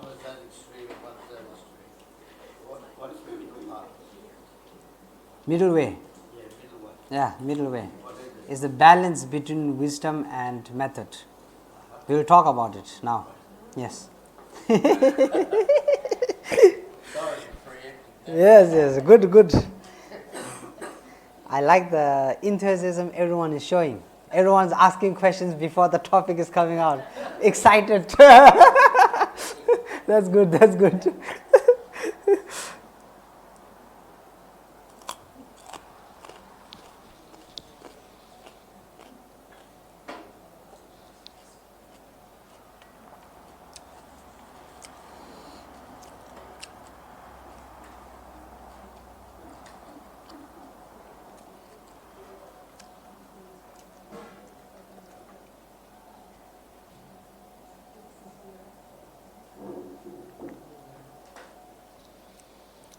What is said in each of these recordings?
is that extreme, what's that extreme? What is the path? Middle way. Yeah, middle way. Yeah, middle way. What is it? Is the balance between wisdom and method. We will talk about it now. Yes. Sorry for preempting that. Yes, good. I like the enthusiasm everyone is showing. Everyone's asking questions before the topic is coming out. Excited. That's good.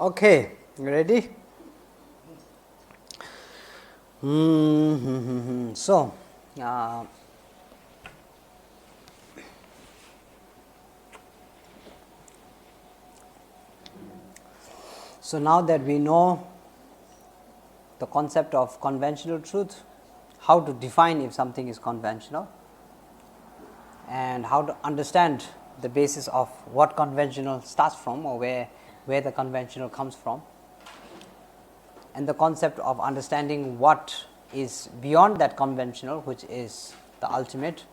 Okay, you ready? So, so now that we know the concept of conventional truth, how to define if something is conventional, and how to understand the basis of what conventional starts from, or where the conventional comes from, and the concept of understanding what is beyond that conventional, which is the ultimate,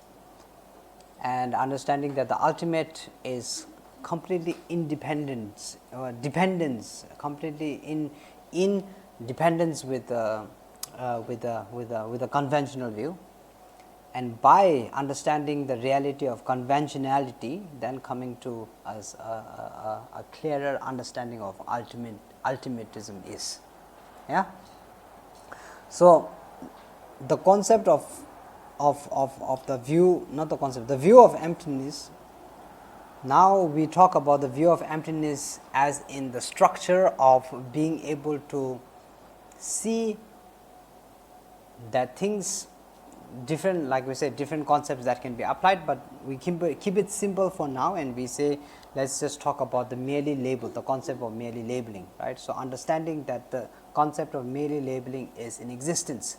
and understanding that the ultimate is completely independence, dependence, completely in dependence with the conventional view. And by understanding the reality of conventionality, then coming to as a clearer understanding of ultimatism is. Yeah. So the concept of the view, not the concept, the view of emptiness. Now we talk about the view of emptiness as in the structure of being able to see that things different, like we said, different concepts that can be applied, but we keep it simple for now, and we say let's just talk about the merely label, the concept of merely labeling, right. So understanding that the concept of merely labeling is in existence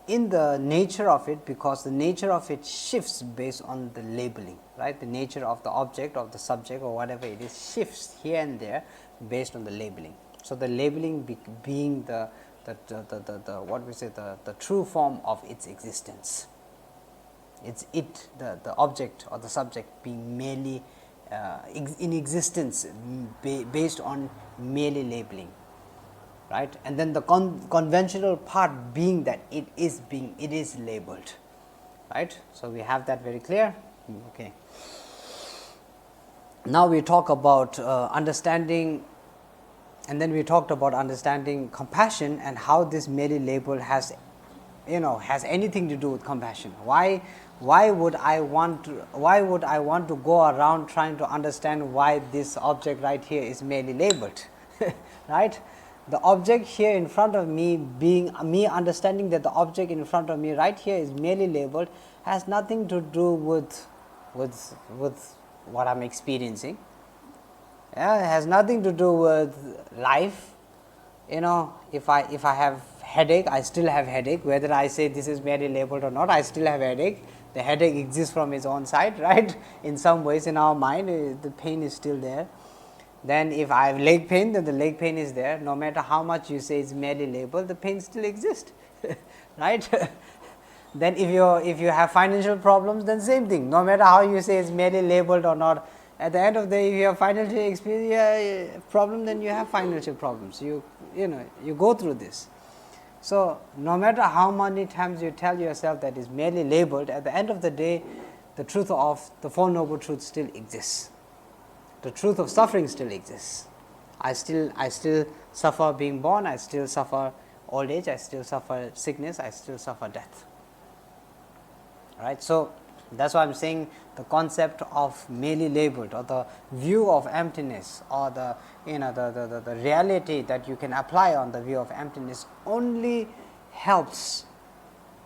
in the nature of it, because the nature of it shifts based on the labeling, right. The nature of the object, of the subject, or whatever it is, shifts here and there based on the labeling. So the labeling being the what we say, the true form of its existence. It's the object or the subject being merely in existence based on merely labeling, right. And then the conventional part being that it is labeled, right. So we have that very clear. Okay. Now we talk about understanding. And then we talked about understanding compassion and how this merely label has anything to do with compassion. Why would I want to go around trying to understand why this object right here is merely labeled, right? The object here in front of me, being me understanding that the object in front of me right here is merely labeled, has nothing to do with what I am experiencing. Yeah, it has nothing to do with life. If I have headache, I still have headache, whether I say this is merely labeled or not, I still have headache. The headache exists from its own side, right. In some ways in our mind, the pain is still there. Then if I have leg pain, then the leg pain is there. No matter how much you say it's merely labeled, the pain still exists, right. Then if you have financial problems, then same thing. No matter how you say it's merely labeled or not, at the end of the day, if you have financial experience problem, then you have financial problems. You go through this. So no matter how many times you tell yourself that it's merely labeled, at the end of the day, the truth of the Four Noble Truths still exists. The truth of suffering still exists. I still suffer being born. I still suffer old age. I still suffer sickness. I still suffer death. Right. So that's why I'm saying the concept of merely labeled, or the view of emptiness, or the the reality that you can apply on the view of emptiness only helps.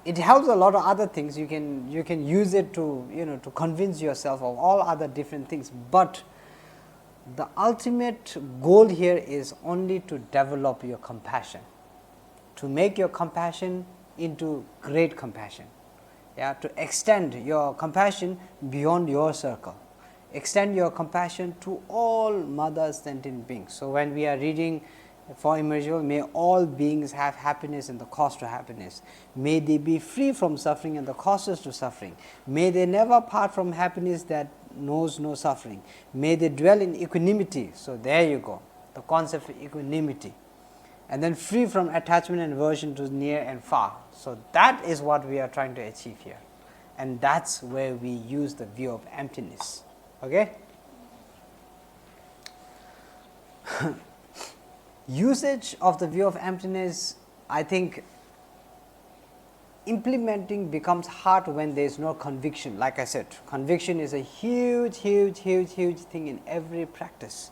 It helps a lot of other things. You can use it to to convince yourself of all other different things, but the ultimate goal here is only to develop your compassion, to make your compassion into great compassion, yeah, to extend your compassion beyond your circle, extend your compassion to all mother sentient beings. So, when we are reading for Immanuel, may all beings have happiness and the cause to happiness, may they be free from suffering and the causes to suffering, may they never part from happiness that knows no suffering, may they dwell in equanimity. So, there you go, the concept of equanimity, and then free from attachment and aversion to near and far. So, that is what we are trying to achieve here, and that is where we use the view of emptiness. Okay? Usage of the view of emptiness, I think implementing becomes hard when there is no conviction. Like I said, conviction is a huge thing in every practice.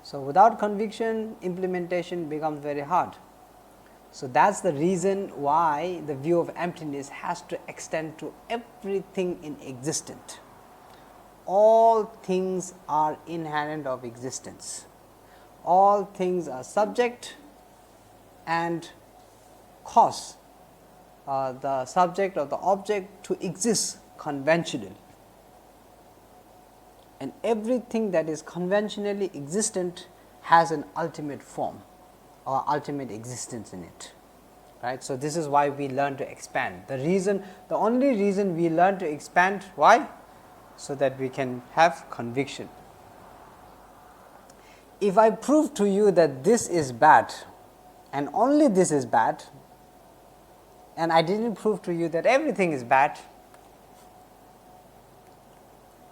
So, without conviction, implementation becomes very hard. So, that is the reason why the view of emptiness has to extend to everything in existence. All things are inherent of existence. All things are subject and cause, the subject or the object to exist conventionally, and everything that is conventionally existent has an ultimate form or ultimate existence in it, right. So, this is why we learn to expand. The only reason we learn to expand, why? So that we can have conviction. If I prove to you that this is bad and only this is bad, and I did not prove to you that everything is bad,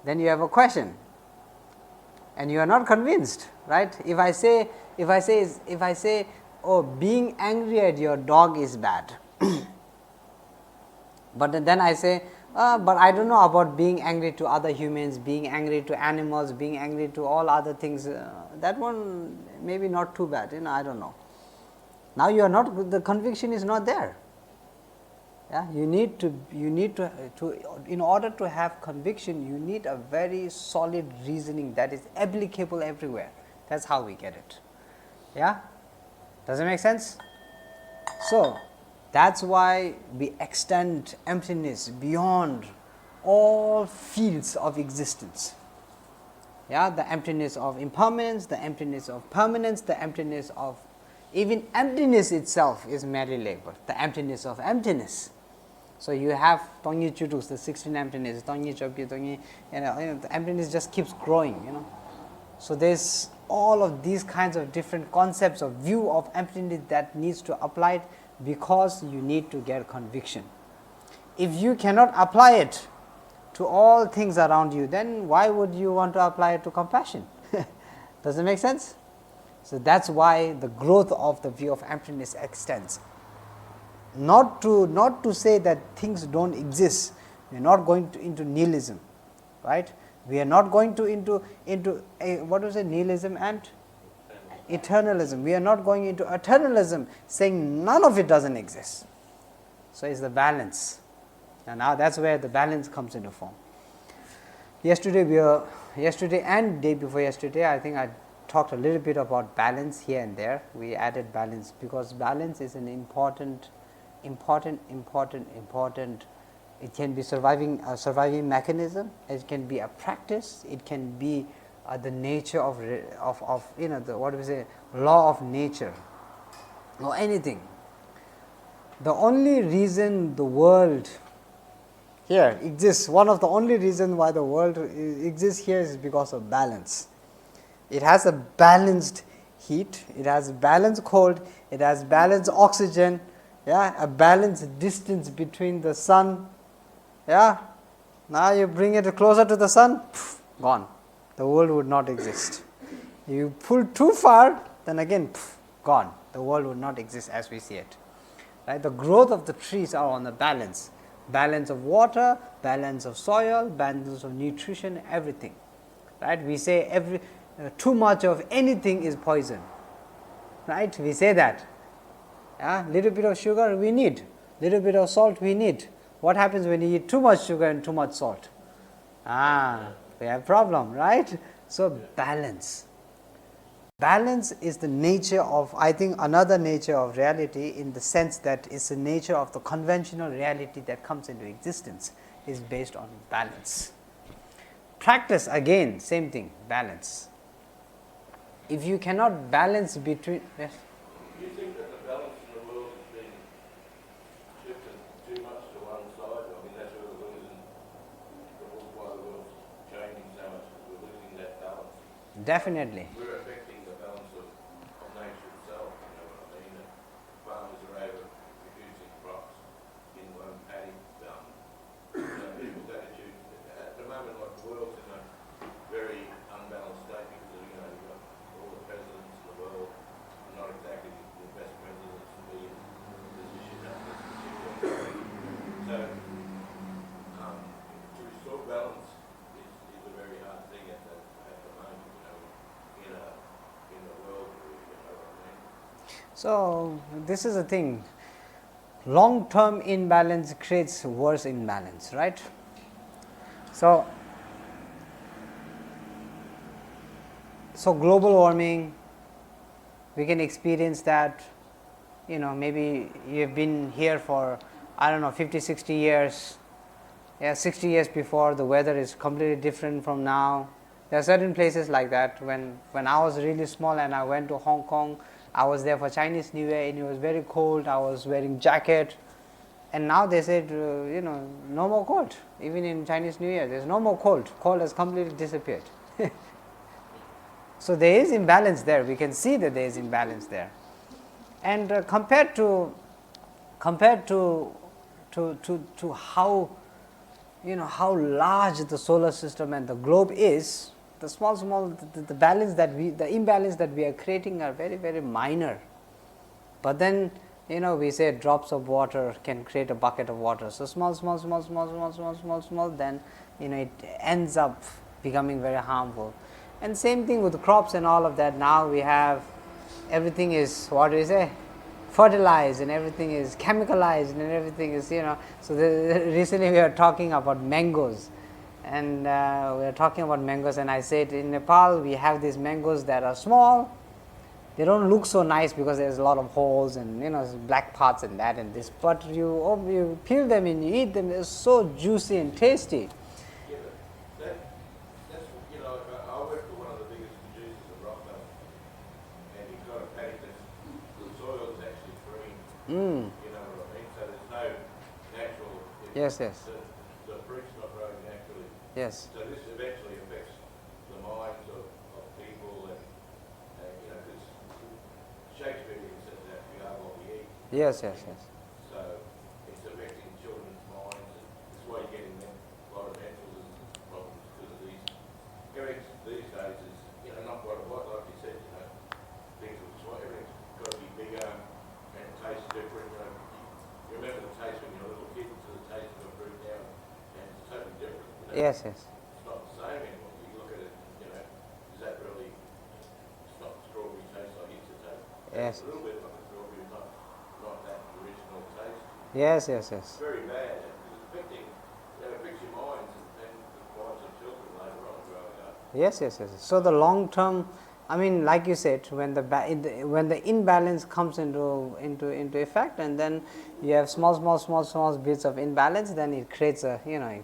then you have a question and you are not convinced, right. If I say, oh, being angry at your dog is bad, but then I say, but I do not know about being angry to other humans, being angry to animals, being angry to all other things, that one maybe not too bad, I do not know. Now, you are not, the conviction is not there. Yeah, you need to in order to have conviction, you need a very solid reasoning that is applicable everywhere. That is how we get it. Yeah, does it make sense? So, that is why we extend emptiness beyond all fields of existence. Yeah, the emptiness of impermanence, the emptiness of permanence, the emptiness of even emptiness itself is merely labeled, the emptiness of emptiness. So, you have Tongyi Chudus, the 16 emptiness, Tongyi Chokyi, Tongyi, the emptiness just keeps growing, So, there is all of these kinds of different concepts of view of emptiness that needs to apply it, because you need to get conviction. If you cannot apply it to all things around you, then why would you want to apply it to compassion? Does it make sense? So, that is why the growth of the view of emptiness extends. Not to say that things do not exist, we are not going into nihilism, right. We are not going to into what was it, nihilism and eternalism. We are not going into eternalism, saying none of it does not exist. So, it is the balance, and now that is where the balance comes into form. Yesterday and day before yesterday, I think I talked a little bit about balance here and there. We added balance because balance is an important. It can be a surviving mechanism. It can be a practice. It can be the nature of the what we say, law of nature or anything. The only reason the world here exists, one of the only reasons why the world exists here is because of balance. It has a balanced heat, it has balanced cold, it has balanced oxygen, yeah, a balanced distance between the sun. Yeah, now you bring it closer to the sun, gone. The world would not exist. You pull too far, then again gone. The world would not exist as we see it. Right? The growth of the trees are on the balance of water, balance of soil, balance of nutrition, everything. Right? We say too much of anything is poison. Right? We say that. Yeah, little bit of sugar we need, little bit of salt we need. What happens when you eat too much sugar and too much salt? We have problem, right? So balance. Balance is the nature of, I think, another nature of reality, in the sense that it's the nature of the conventional reality that comes into existence is based on balance. Practice, again, same thing, balance. If you cannot balance between, yes? Do you think that the balance in the world has been shifted too much to one side? I mean, that's where we're losing, why the world's changing so much, because we're losing that balance. Definitely. We're affecting the balance of nature itself, you know what I mean? Farmers are over producing crops in one paddock. People's attitude at the moment, like the world's in a very unbalanced state because of, you know, you've got all the presidents in the world are not exactly the best presidents to be in position at this particular point. So, to restore balance is a very hard thing at the moment, you know, in a world, you know what I mean? So, this is the thing, long term imbalance creates worse imbalance, right? So global warming, we can experience that, you know, maybe you've been here for, I don't know, 50, 60 years, 60 years before, the weather is completely different from now. There are certain places like that. When I was really small and I went to Hong Kong, I was there for Chinese New Year and it was very cold, I was wearing jacket, and now they said, you know, no more cold, even in Chinese New Year, there is no more cold has completely disappeared. So there is imbalance there, we can see that there is imbalance there. And compared to how, you know, how large the solar system and the globe is, the the balance that the imbalance that we are creating are very, very minor. But then, you know, we say drops of water can create a bucket of water. So small, then, you know, it ends up becoming very harmful. And same thing with crops and all of that. Now we have, everything is, what do you say, fertilized, and everything is chemicalized, and everything is, you know. So recently we are talking about mangoes, and we are talking about mangoes, and I said in Nepal we have these mangoes that are small. They don't look so nice because there's a lot of holes and, you know, black parts and that and this. But you peel them and you eat them. They're so juicy and tasty. Yeah, but that's, you know, I work for one of the biggest producers of rock melt, and he's got a paddock that's, the soil is actually green, you know what I mean? So there's no natural, Yes. the fruit's not growing naturally. Yes. So this eventually affects the minds of people, and you know, because Shakespeare even said that we are what we eat. Yes. So it's affecting children's minds, and that's why you're getting a lot of mental problems because of these. Everything these days is, you know, not what like you said, you know, things are, everything's got to be bigger and taste different. You know, you remember the taste when you were a little kid to the taste of a fruit now, and it's totally different. You know? Yes. It's not the same anymore. You look at it, you know, is that really? It's not strawberry taste like it used to taste. Yes. It's a little bit like a strawberry, not that original taste. Yes. It's very bad, and it's affecting, you know, affects your minds and the minds of children later on growing up. Yes. So the long term, I mean, like you said, when the imbalance comes into effect, and then you have small bits of imbalance, then it creates a, you know,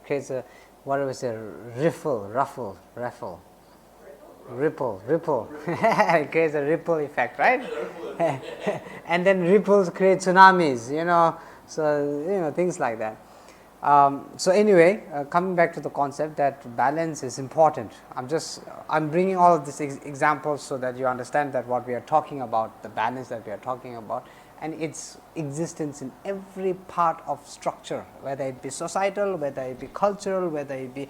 what do we say, ripple. It creates a ripple effect, right? And then ripples create tsunamis, you know. So, you know, things like that. So anyway, coming back to the concept that balance is important. I'm bringing all of these examples so that you understand that what we are talking about, the balance that we are talking about, and its existence in every part of structure, whether it be societal, whether it be cultural, whether it be,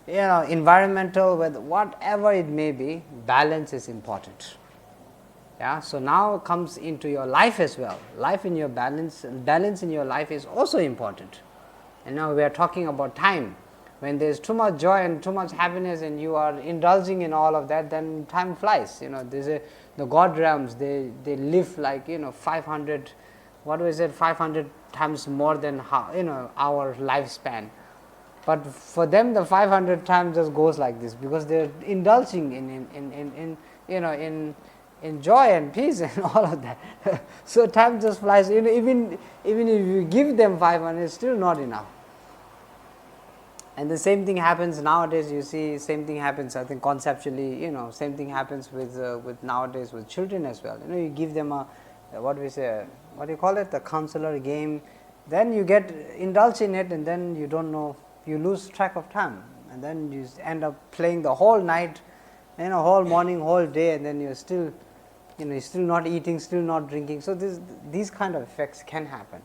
environmental, whatever it may be, balance is important. Yeah, so now comes into your life as well. Life in your balance in your life is also important. And now we are talking about time. When there is too much joy and too much happiness, and you are indulging in all of that, then time flies. You know, the God realms. They live like, 500. What was it? 500 times more than our lifespan. But for them, the 500 times just goes like this, because they're indulging in joy and peace and all of that. So time just flies. Even if you give them 500, it's still not enough. And the same thing happens nowadays. You see, same thing happens. I think conceptually, same thing happens with nowadays with children as well. You give them what do you call it, the counselor game. Then you get indulged in it, and then you don't know. You lose track of time, and then you end up playing the whole night, whole morning, whole day, and then you're still not eating, still not drinking. So these kind of effects can happen.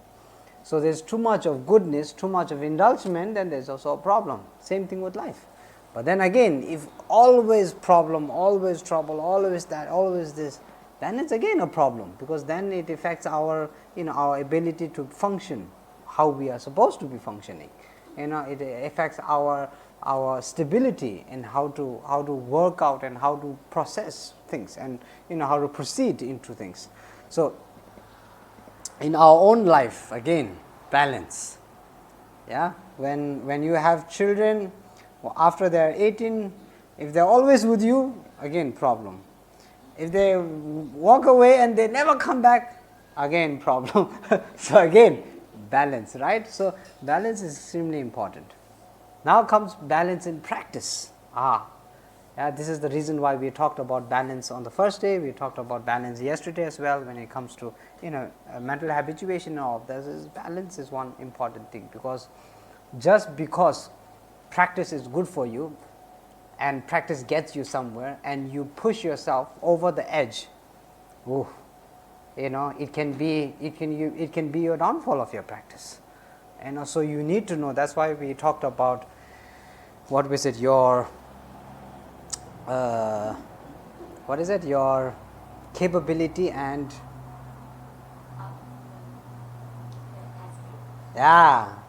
So there's too much of goodness, too much of indulgence, then there's also a problem. Same thing with life. But then again, if always problem, always trouble, always that, always this, then it's again a problem, because then it affects our our ability to function how we are supposed to be functioning. It affects our stability and how to work out and how to process things, and how to proceed into things. So in our own life, again, balance. Yeah, when you have children, after they are 18, if they are always with you, again problem. If they walk away and they never come back, again problem. So again, balance, right? So balance is extremely important. Now comes balance in practice. This is the reason why we talked about balance on the first day. We talked about balance yesterday as well. When it comes to mental habituation of this, balance is one important thing, because just because practice is good for you and practice gets you somewhere, and you push yourself over the edge, it can be your downfall of your practice. So you need to know. That's why we talked about your your capability and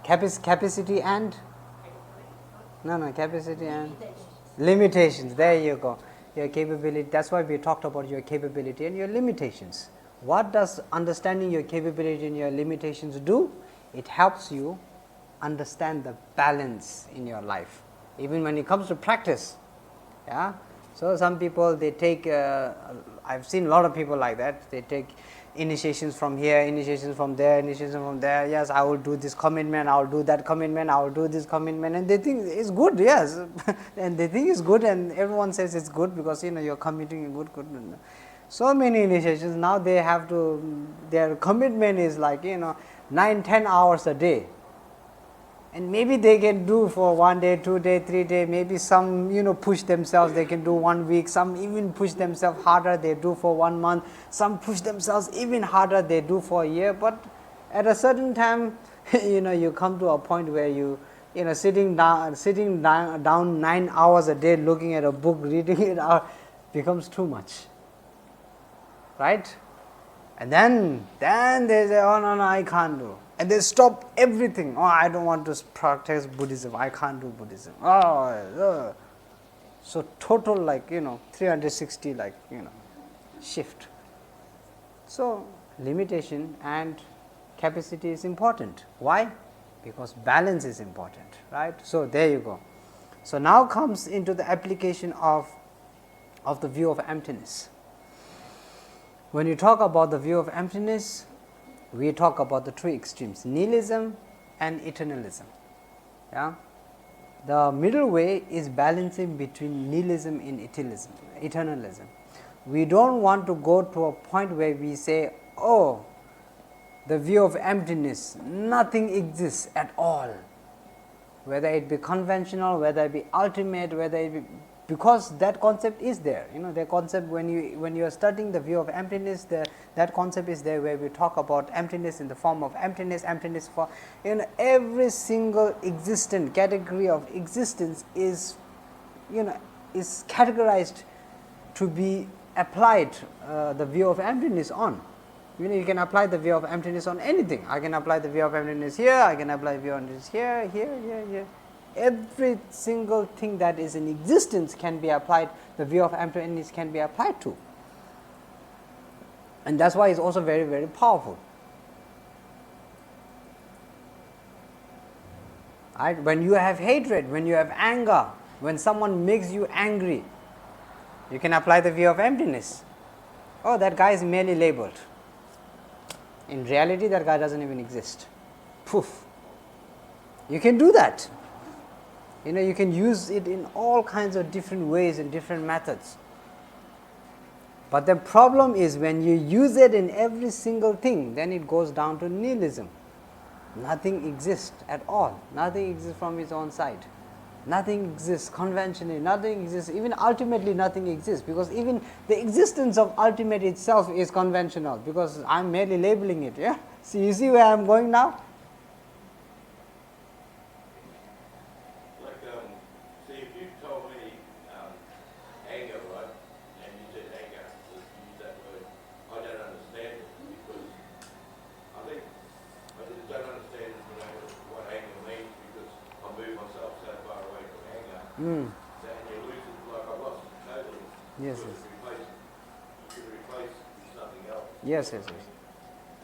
capacity and capacity and limitations. There you go. Your capability. That's why we talked about your capability and your limitations. What does understanding your capability and your limitations do? It helps you understand the balance in your life, even when it comes to practice. So some people, they take I've seen a lot of people like that. They take initiations from here, initiations from there, initiations from there. Yes, I will do this commitment, I will do that commitment, I will do this commitment, and they think it's good. Yes, and they think it's good, and everyone says it's good because you're committing good. So many initiations. Now they have to, their commitment is like 9-10 hours a day. And maybe they can do for 1 day, 2 day, 3 day, maybe some push themselves, they can do 1 week, some even push themselves harder, they do for 1 month, some push themselves even harder, they do for a year. But at a certain time, you come to a point where sitting down 9 hours a day looking at a book, reading it out, becomes too much, right? And then they say, oh no, I can't do. And they stop everything. I don't want to practice Buddhism. I can't do Buddhism. So total 360 shift. So limitation and capacity is important. Why? Because balance is important, right? So there you go. So now comes into the application of the view of emptiness. When you talk about the view of emptiness, we talk about the two extremes, nihilism and eternalism. The middle way is balancing between nihilism and eternalism. We don't want to go to a point where we say, the view of emptiness, nothing exists at all, whether it be conventional, whether it be ultimate, whether it be, because that concept is there. The concept, when you are studying the view of emptiness, that concept is there, where we talk about emptiness in the form of emptiness for every single existent category of existence is is categorized to be applied the view of emptiness on. You can apply the view of emptiness on anything. I can apply the view of emptiness here, I can apply the view of emptiness here. Every single thing that is in existence can be applied, the view of emptiness can be applied to. And that's why it's also very, very powerful. right? When you have hatred, when you have anger, when someone makes you angry, you can apply the view of emptiness. Oh, that guy is merely labeled. In reality, that guy doesn't even exist. Poof. You can do that. You can use it in all kinds of different ways and different methods. But the problem is when you use it in every single thing, then it goes down to nihilism. Nothing exists at all. Nothing exists from its own side. Nothing exists conventionally. Nothing exists. Even ultimately, nothing exists, because even the existence of ultimate itself is conventional, because I am merely labeling it. Yeah. So you see where I am going now. Like, see, if you told me anger, right, and you said anger, just use that word, I don't understand it, because I think I just don't understand, what anger means, because I move myself so far away from anger, and you lose it, like I lost it totally. Yes, You yes. could replace it with something else. Yes, yes, yes.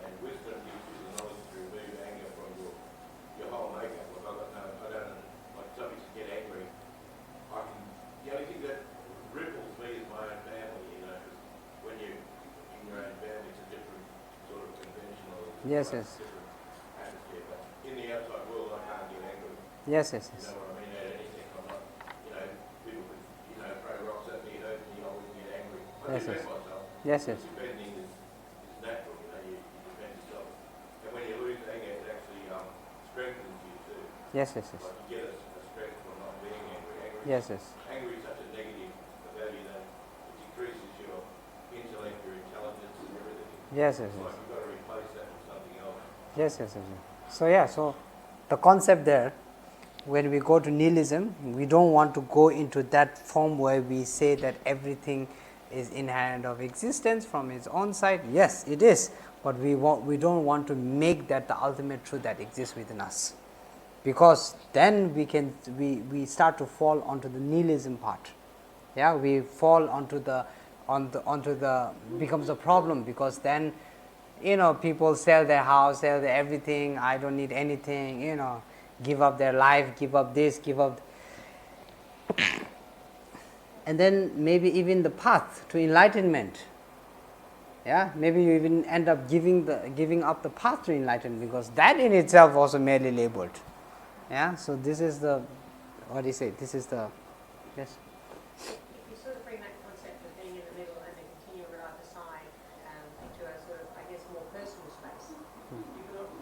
And wisdom gives you the knowledge to remove anger from your whole makeup. Like I don't know, like somebody can get angry. The only thing that ripples me is my own family, 'cause when you're in your own family, it's a different sort of conventional, Yes, yes. different atmosphere. But in the outside world, I can't get angry. Yes, yes, You yes. know what I mean? At anything, I'm not, people could, throw rocks at me, hurt me, I wouldn't get angry. I Yes, defend yes. myself. Yes, yes. Defending is natural, you defend yourself. And when you lose anger, it actually strengthens you too. Yes, yes, yes. Like you get a strength from not being angry. Yes, yes. Angry is such a negative value that it decreases your intellect, your intelligence and everything. Yes, yes, It's yes. like you've got to replace that with something else. Yes, yes, yes. So yeah, so the concept there, when we go to nihilism, we don't want to go into that form where we say that everything is inherent of existence from its own side. Yes, it is, but we don't want to make that the ultimate truth that exists within us, because then we start to fall onto the nihilism part. Yeah, we fall onto the becomes a problem, because then people sell their house, sell their everything. I don't need anything. Give up their life, give up this, give up, and then maybe even the path to enlightenment. Yeah, maybe you even end up giving up the path to enlightenment, because that in itself also merely labeled. Yeah, so this is the, what do you say? This is the, yes. If you sort of bring that concept of being in the middle and then continuing on either side into a sort of, I guess, more personal space,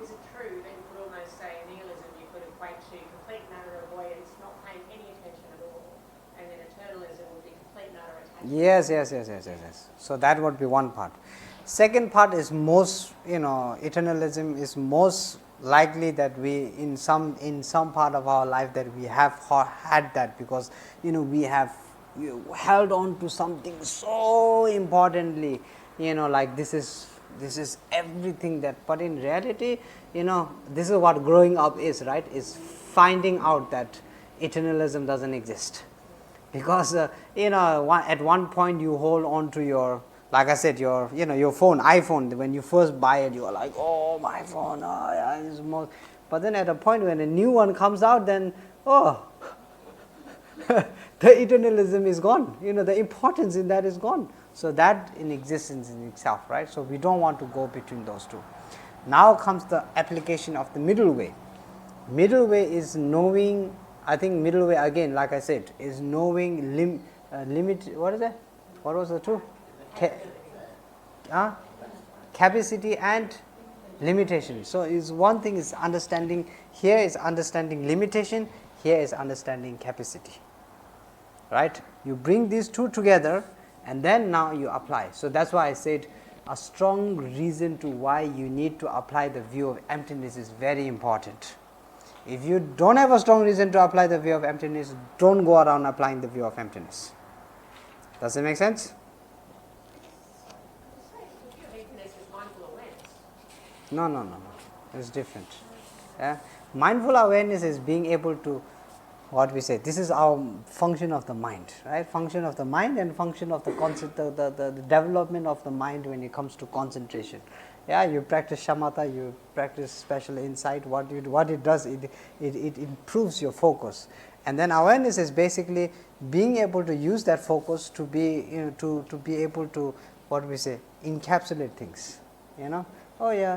is it true that you could almost say nihilism you could equate to complete matter avoidance, not paying any attention at all, and then eternalism would be complete matter attachment? Yes. So that would be one part. Second part is most, eternalism is most likely that we in some part of our life that we have had that, because we have held on to something so importantly, like this is everything that, but in reality, this is what growing up is, right? Is finding out that eternalism doesn't exist, because at one point you hold on to your, like I said, your phone, iPhone. When you first buy it, you are like, oh, my phone, it's most. But then at a point when a new one comes out, then the eternalism is gone. The importance in that is gone. So that in existence in itself, right? So we don't want to go between those two. Now comes the application of the middle way. Middle way is knowing. I think middle way, again, like I said, is knowing limit. What is that? What was the two? Capacity and limitation. So is one thing is understanding, here is understanding limitation, here is understanding capacity, right? You bring these two together and then now you apply. So that's why I said a strong reason to why you need to apply the view of emptiness is very important. If you don't have a strong reason to apply the view of emptiness, don't go around applying the view of emptiness. Does it make sense? No. It's different. Yeah? Mindful awareness is being able to, what we say, this is our function of the mind, right? Function of the mind and function of the concept, the development of the mind when it comes to concentration. Yeah, you practice shamatha, you practice special insight. What it does, it improves your focus. And then awareness is basically being able to use that focus to be, to be able to, what we say, encapsulate things. Oh yeah,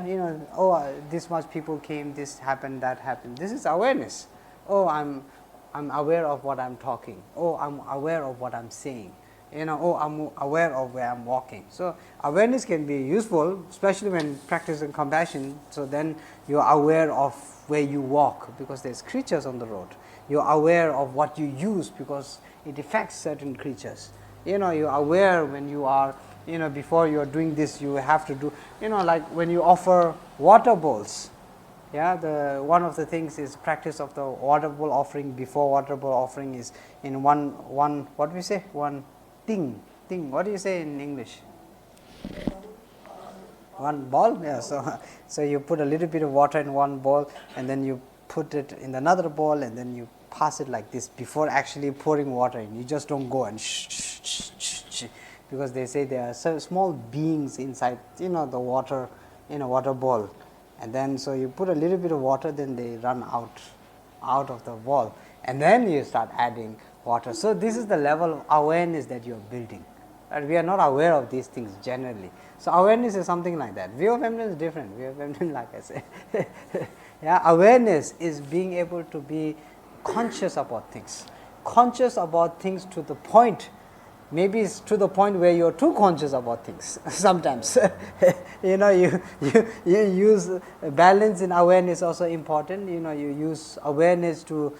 this much people came, this happened, that happened. This is awareness. Oh, I'm aware of what I'm talking. Oh, I'm aware of what I'm saying. Oh, I'm aware of where I'm walking. So awareness can be useful, especially when practicing compassion. So then you're aware of where you walk, because there's creatures on the road. You're aware of what you use, because it affects certain creatures. You're aware when you are, before you are doing this, you have to do, like when you offer water bowls. Yeah, one of the things is practice of the water bowl offering. Before water bowl offering is in one what do we say, one thing, what do you say in English? One bowl. Yeah, so you put a little bit of water in one bowl, and then you put it in another bowl, and then you pass it like this before actually pouring water in. You just don't go and shh, because they say there are so small beings inside the water, in a water bowl. And then so you put a little bit of water, then they run out of the bowl, and then you start adding water. So this is the level of awareness that you are building. Right? We are not aware of these things generally. So awareness is something like that. View of eminence is different. View of eminence, like I say, yeah, awareness is being able to be conscious about things to the point. Maybe it's to the point where you're too conscious about things. Sometimes, you use balance in awareness, also important. You use awareness to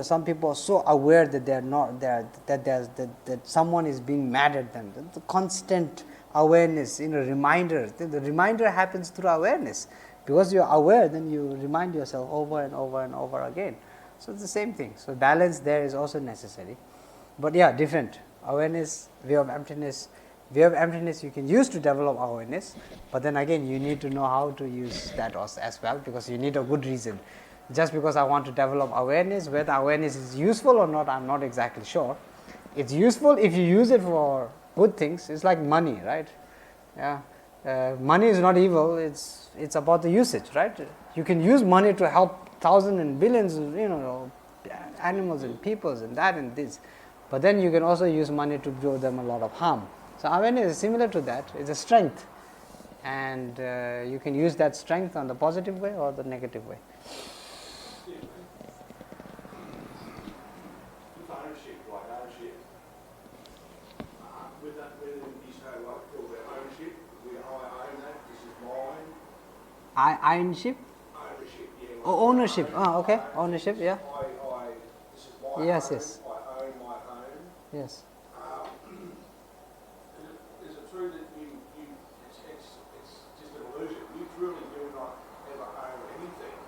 some people are so aware that they're not there, that someone is being mad at them. The constant awareness, reminder. The reminder happens through awareness, because you're aware. Then you remind yourself over and over and over again. So it's the same thing. So balance there is also necessary, but yeah, different. Awareness, view of emptiness. View of emptiness you can use to develop awareness, but then again you need to know how to use that as well, because you need a good reason. Just because I want to develop awareness, whether awareness is useful or not, I'm not exactly sure. It's useful if you use it for good things. It's like money, right? Yeah, money is not evil. It's about the usage, right? You can use money to help thousands and billions of animals and peoples and that and this. But then you can also use money to do them a lot of harm. So awareness is similar to that. It's a strength, and you can use that strength on the positive way or the negative way. With ownership, with that, when you say like talk about ownership, I own that. This is mine. Ownership? Ownership, yeah. Oh, ownership. Oh, okay. Ownership, yeah. This is my Yes, home. yes. I own my home. Yes. Is it true that it's just an illusion? You truly do not ever own anything.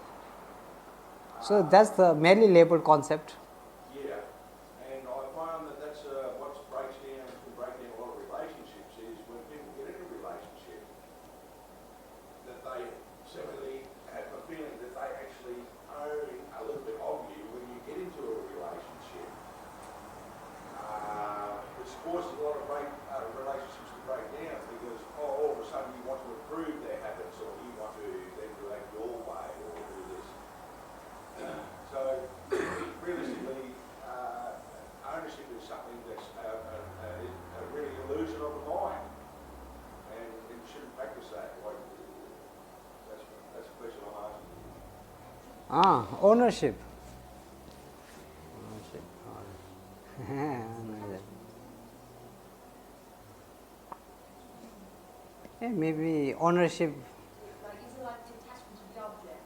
So that's the merely labeled concept. Yeah, and I found that that's what breaks down a lot of relationships is when people get in a relationship that they similarly have a feeling that they actually own a little bit of you when you get into a relationship, which causes a lot of relationships to break down because all of a sudden you want to improve their habits or you want to then do it your way or do this. So realistically, ownership is something that's a really illusion of the mind, and you shouldn't practice that. Like, that's a question I'm asking. Ownership. Yeah, maybe ownership. Like, is it like detachment to the object?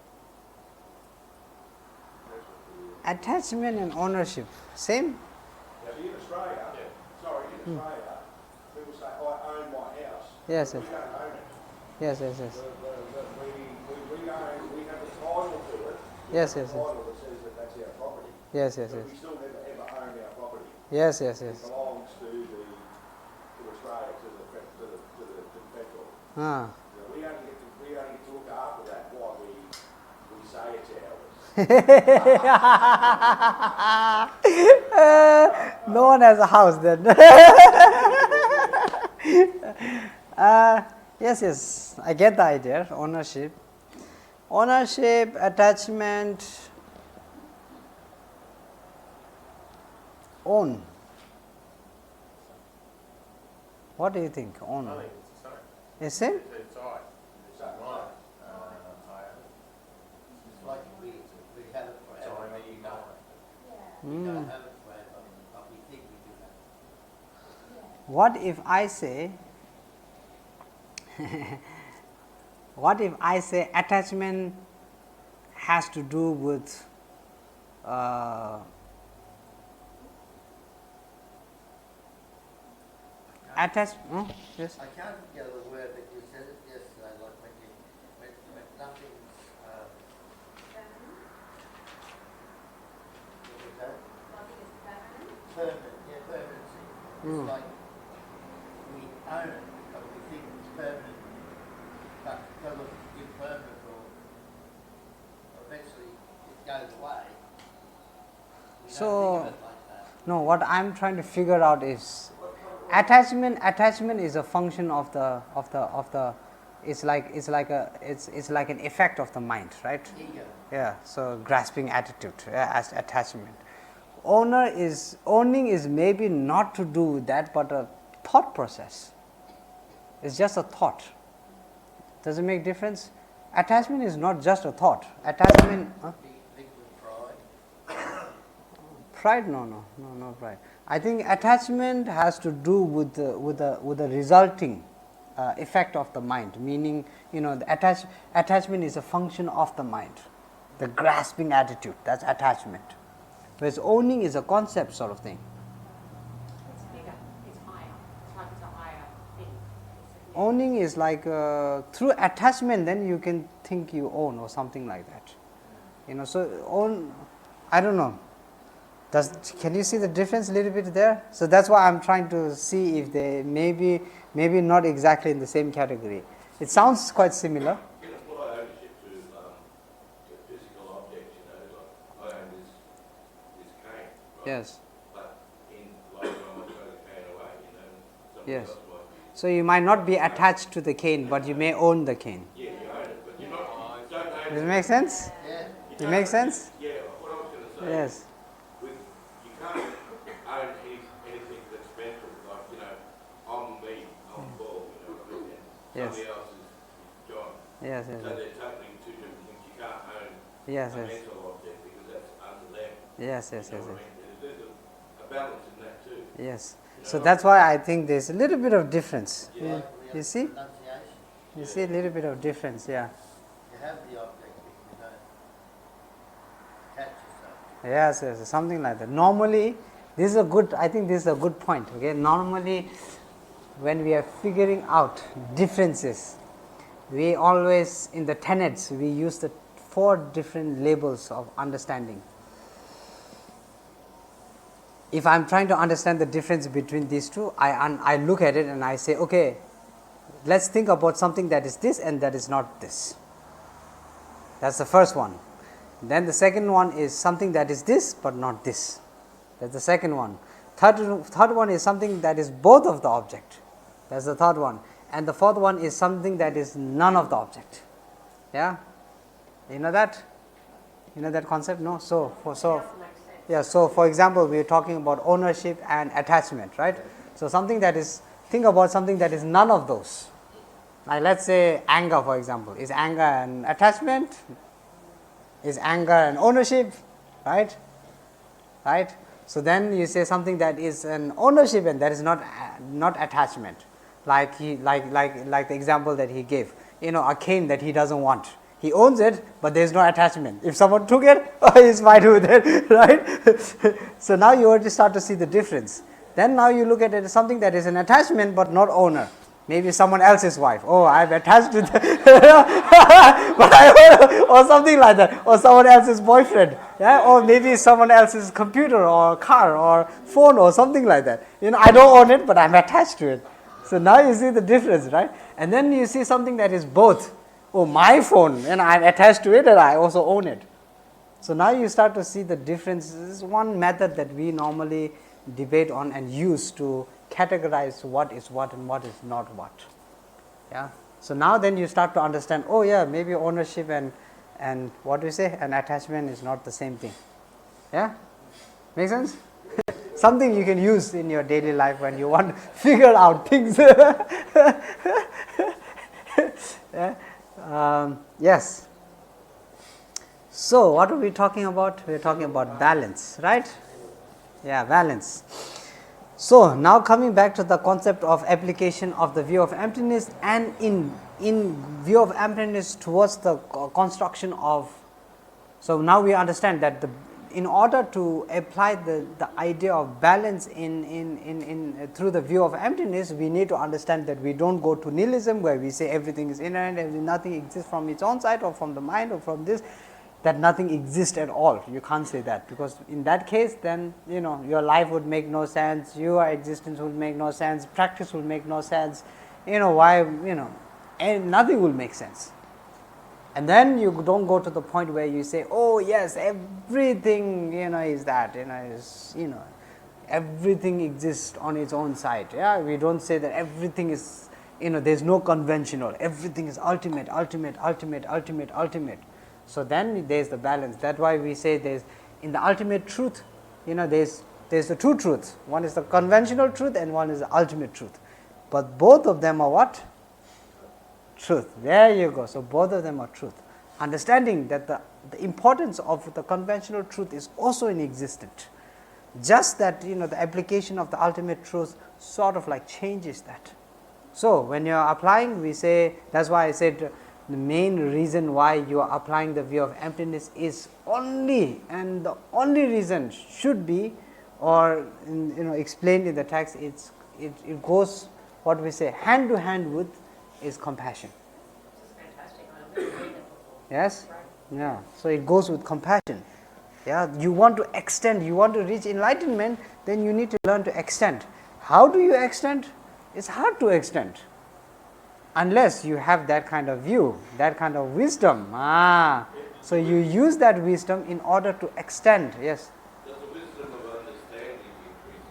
Attachment and ownership, same? Now, in Australia, people say, I own my house. Yes, We yes. don't own it. Yes, yes, yes. We have a title to it. We Yes, have yes, a yes. title that says that that's our property. Yes, yes, But yes. we still never ever own our property. Yes, yes, It yes. belongs to Australia, to the federal. Ah. We only get to look after that while we say it's ours. No one has a house then. Yes, yes, I get the idea. Ownership, attachment, own. What do you think? Own. I think it's the same. Is it? It's I. It's mine. It's like we have it It's forever, I, but me, we mine. don't. We don't have it forever, but we think we do have What if I say, what if I say attachment has to do with attach? Yes. I can't get the word, but you said it yesterday, like when nothing's, what was that? Permanent, yeah, permanency. It's like we own it because we think it's permanent, but because it's impermanent or eventually it goes away. We So- don't think of it like that. No, what I am trying to figure out is attachment. Attachment is a function of the. It's like an effect of the mind, right? Ego. Yeah. So grasping attitude as attachment. Owning is maybe not to do with that, but a thought process. It's just a thought. Does it make difference? Attachment is not just a thought. Attachment. Linked with pride. Pride? No pride. I think attachment has to do with the resulting effect of the mind. Meaning, the attachment is a function of the mind. The grasping attitude, that's attachment. Whereas owning is a concept sort of thing. It's bigger, it's higher, it's like it's a higher thing. Owning is like through attachment, then you can think you own or something like that. So own. I don't know. Can you see the difference a little bit there? So that's why I'm trying to see if they maybe not exactly in the same category. It sounds quite similar. You can apply ownership to physical objects, like I own this cane, right? Yes. But in life, I might throw the cane away, someone Yes. else might be. So you might not be attached to the cane, but you may own the cane. Yeah, you own it, but you're not, you don't own Does it. it make sense? Yeah. It makes sense? Yeah, what I was going to say. Yes. You can't own anything that's mental, like, I'm me, I'm Paul, and Yes. somebody else is John. Yes. So they're totally two different things. You can't own Yes. a Yes. mental object because that's under them. Yes. Yes. You know Yes. what I mean? There's a balance in that too. Yes. So that's why I think there's a little bit of difference. Yeah. You see? Pronunciation. You see a little bit of difference, yeah. You have the object, but you don't catch yourself. Yes, something like that. Normally, I think this is a good point, okay. Normally, when we are figuring out differences, we always, in the tenets, we use the 4 different labels of understanding. If I am trying to understand the difference between these two, I look at it and I say, okay, let's think about something that is this and that is not this. That's the first one. Then the second one is something that is this but not this. That's the second one. Third one is something that is both of the object. That's the third one. And the fourth one is something that is none of the object. Yeah? You know that? You know that concept? No? So for example, we are talking about ownership and attachment, right? So think about something that is none of those. Like let's say anger, for example. Is anger an attachment? Is anger an ownership? Right? Right? So then you say something that is an ownership and that is not attachment. Like the example that he gave. A cane that he doesn't want. He owns it, but there is no attachment. If someone took it, he's fine with it, right? So now you already start to see the difference. Then now you look at it as something that is an attachment but not owner. Maybe someone else's wife. Oh, I'm attached to or something like that. Or someone else's boyfriend. Yeah? Or maybe someone else's computer or car or phone or something like that. I don't own it, but I'm attached to it. So now you see the difference, right? And then you see something that is both. Oh, my phone, and I'm attached to it and I also own it. So now you start to see the difference. This is one method that we normally debate on and use to categorize what is what and what is not what. Yeah. So now then you start to understand, oh yeah, maybe ownership and what do we say, and attachment is not the same thing. Yeah? Make sense? Something you can use in your daily life when you want to figure out things. Yeah? Yes. So what are we talking about? We are talking about balance, right? Yeah, balance. So now coming back to the concept of application of the view of emptiness, and in view of emptiness towards the construction of. So now we understand that in order to apply the idea of balance in through the view of emptiness, we need to understand that we don't go to nihilism where we say everything is inherent and nothing exists from its own side or from the mind or from this, that nothing exists at all. You can't say that, because in that case then your life would make no sense, your existence would make no sense, practice will make no sense, why, and nothing will make sense. And then you don't go to the point where you say, oh yes, everything is that, everything exists on its own side. Yeah, we don't say that everything is, there's no conventional, everything is ultimate. So then there's the balance. That's why we say there's, in the ultimate truth, there's the two truths. One is the conventional truth and one is the ultimate truth. But both of them are what? Truth. There you go. So both of them are truth. Understanding that the importance of the conventional truth is also inexistent. Just that the application of the ultimate truth sort of like changes that. So when you are applying, we say, that's why I said the main reason why you are applying the view of emptiness is only, and the only reason should be, or explained in the text, it goes, what we say, hand to hand with is compassion. This is fantastic. I've never read that before. Yes? Yeah. So it goes with compassion. Yeah. You want to extend, you want to reach enlightenment, then you need to learn to extend. How do you extend? It's hard to extend unless you have that kind of view, that kind of wisdom. So you use that wisdom in order to extend. Yes. Does the wisdom of understanding increase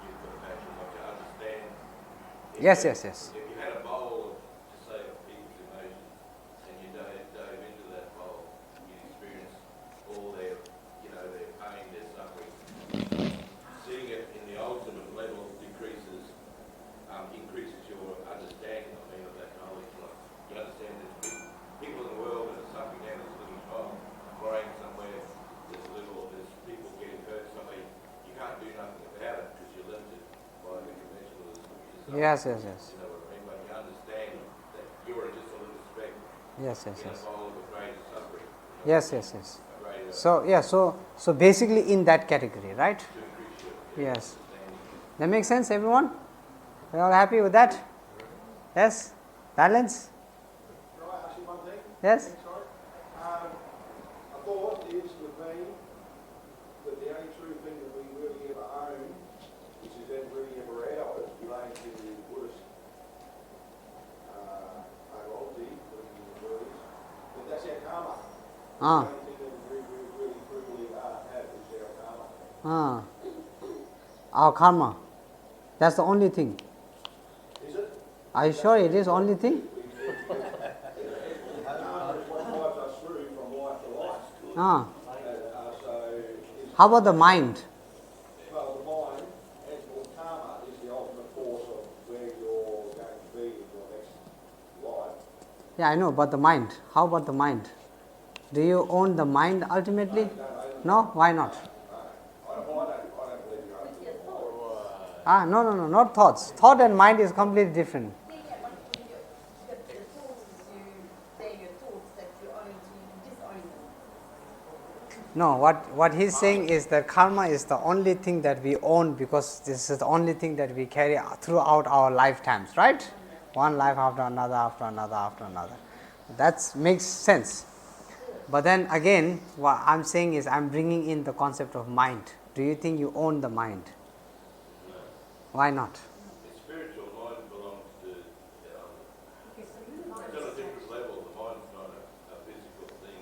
your compassion, what you understand? Yes. If you had a bowl, to say, of people's emotions, and you dive into that bowl, you experience all their, their pain, their suffering. Seeing it in the ultimate level increases your understanding, of that knowledge. Like, you understand that people in the world that are suffering now, there's a little child crying somewhere, there's people getting hurt somewhere, you can't do nothing about it because you're limited by the conventionalism. Yes. You know what I mean? When you understand that you're just a little speck in a bowl of a greater suffering. Yes. A greater So basically in that category, right? to increase your Yes. understanding. That makes sense, everyone? We all happy with that? Yes? Balance? Can I ask you one thing? Yes? Sorry. A thought is with me that the only true thing that we really ever own, which is then really ever ours, relating to the Buddhist ideology, that that's our karma. The only thing that we really truly have is our karma. Our karma. That's the only thing. Is it? Are you sure it is only thing? Karma is what drives us through from life to life. Ah. So How about the mind? well, the mind, as well, karma is the ultimate force of where you're going to be in your next life. Yeah, I know, but the mind. How about the mind? Do you own the mind ultimately? No? Why not? I don't believe you own With your thoughts. No, not thoughts. Thought and mind is completely different. Yeah, when the thoughts is you saying your thoughts that you own, so you can disown them. No, what he's saying is that karma is the only thing that we own, because this is the only thing that we carry throughout our lifetimes, right? One life after another, after another, after another. That makes sense. But then again, what I'm saying is I'm bringing in the concept of mind. Do you think you own the mind? Why not? The spiritual mind belongs to, it's on a different level. The mind's not a physical thing.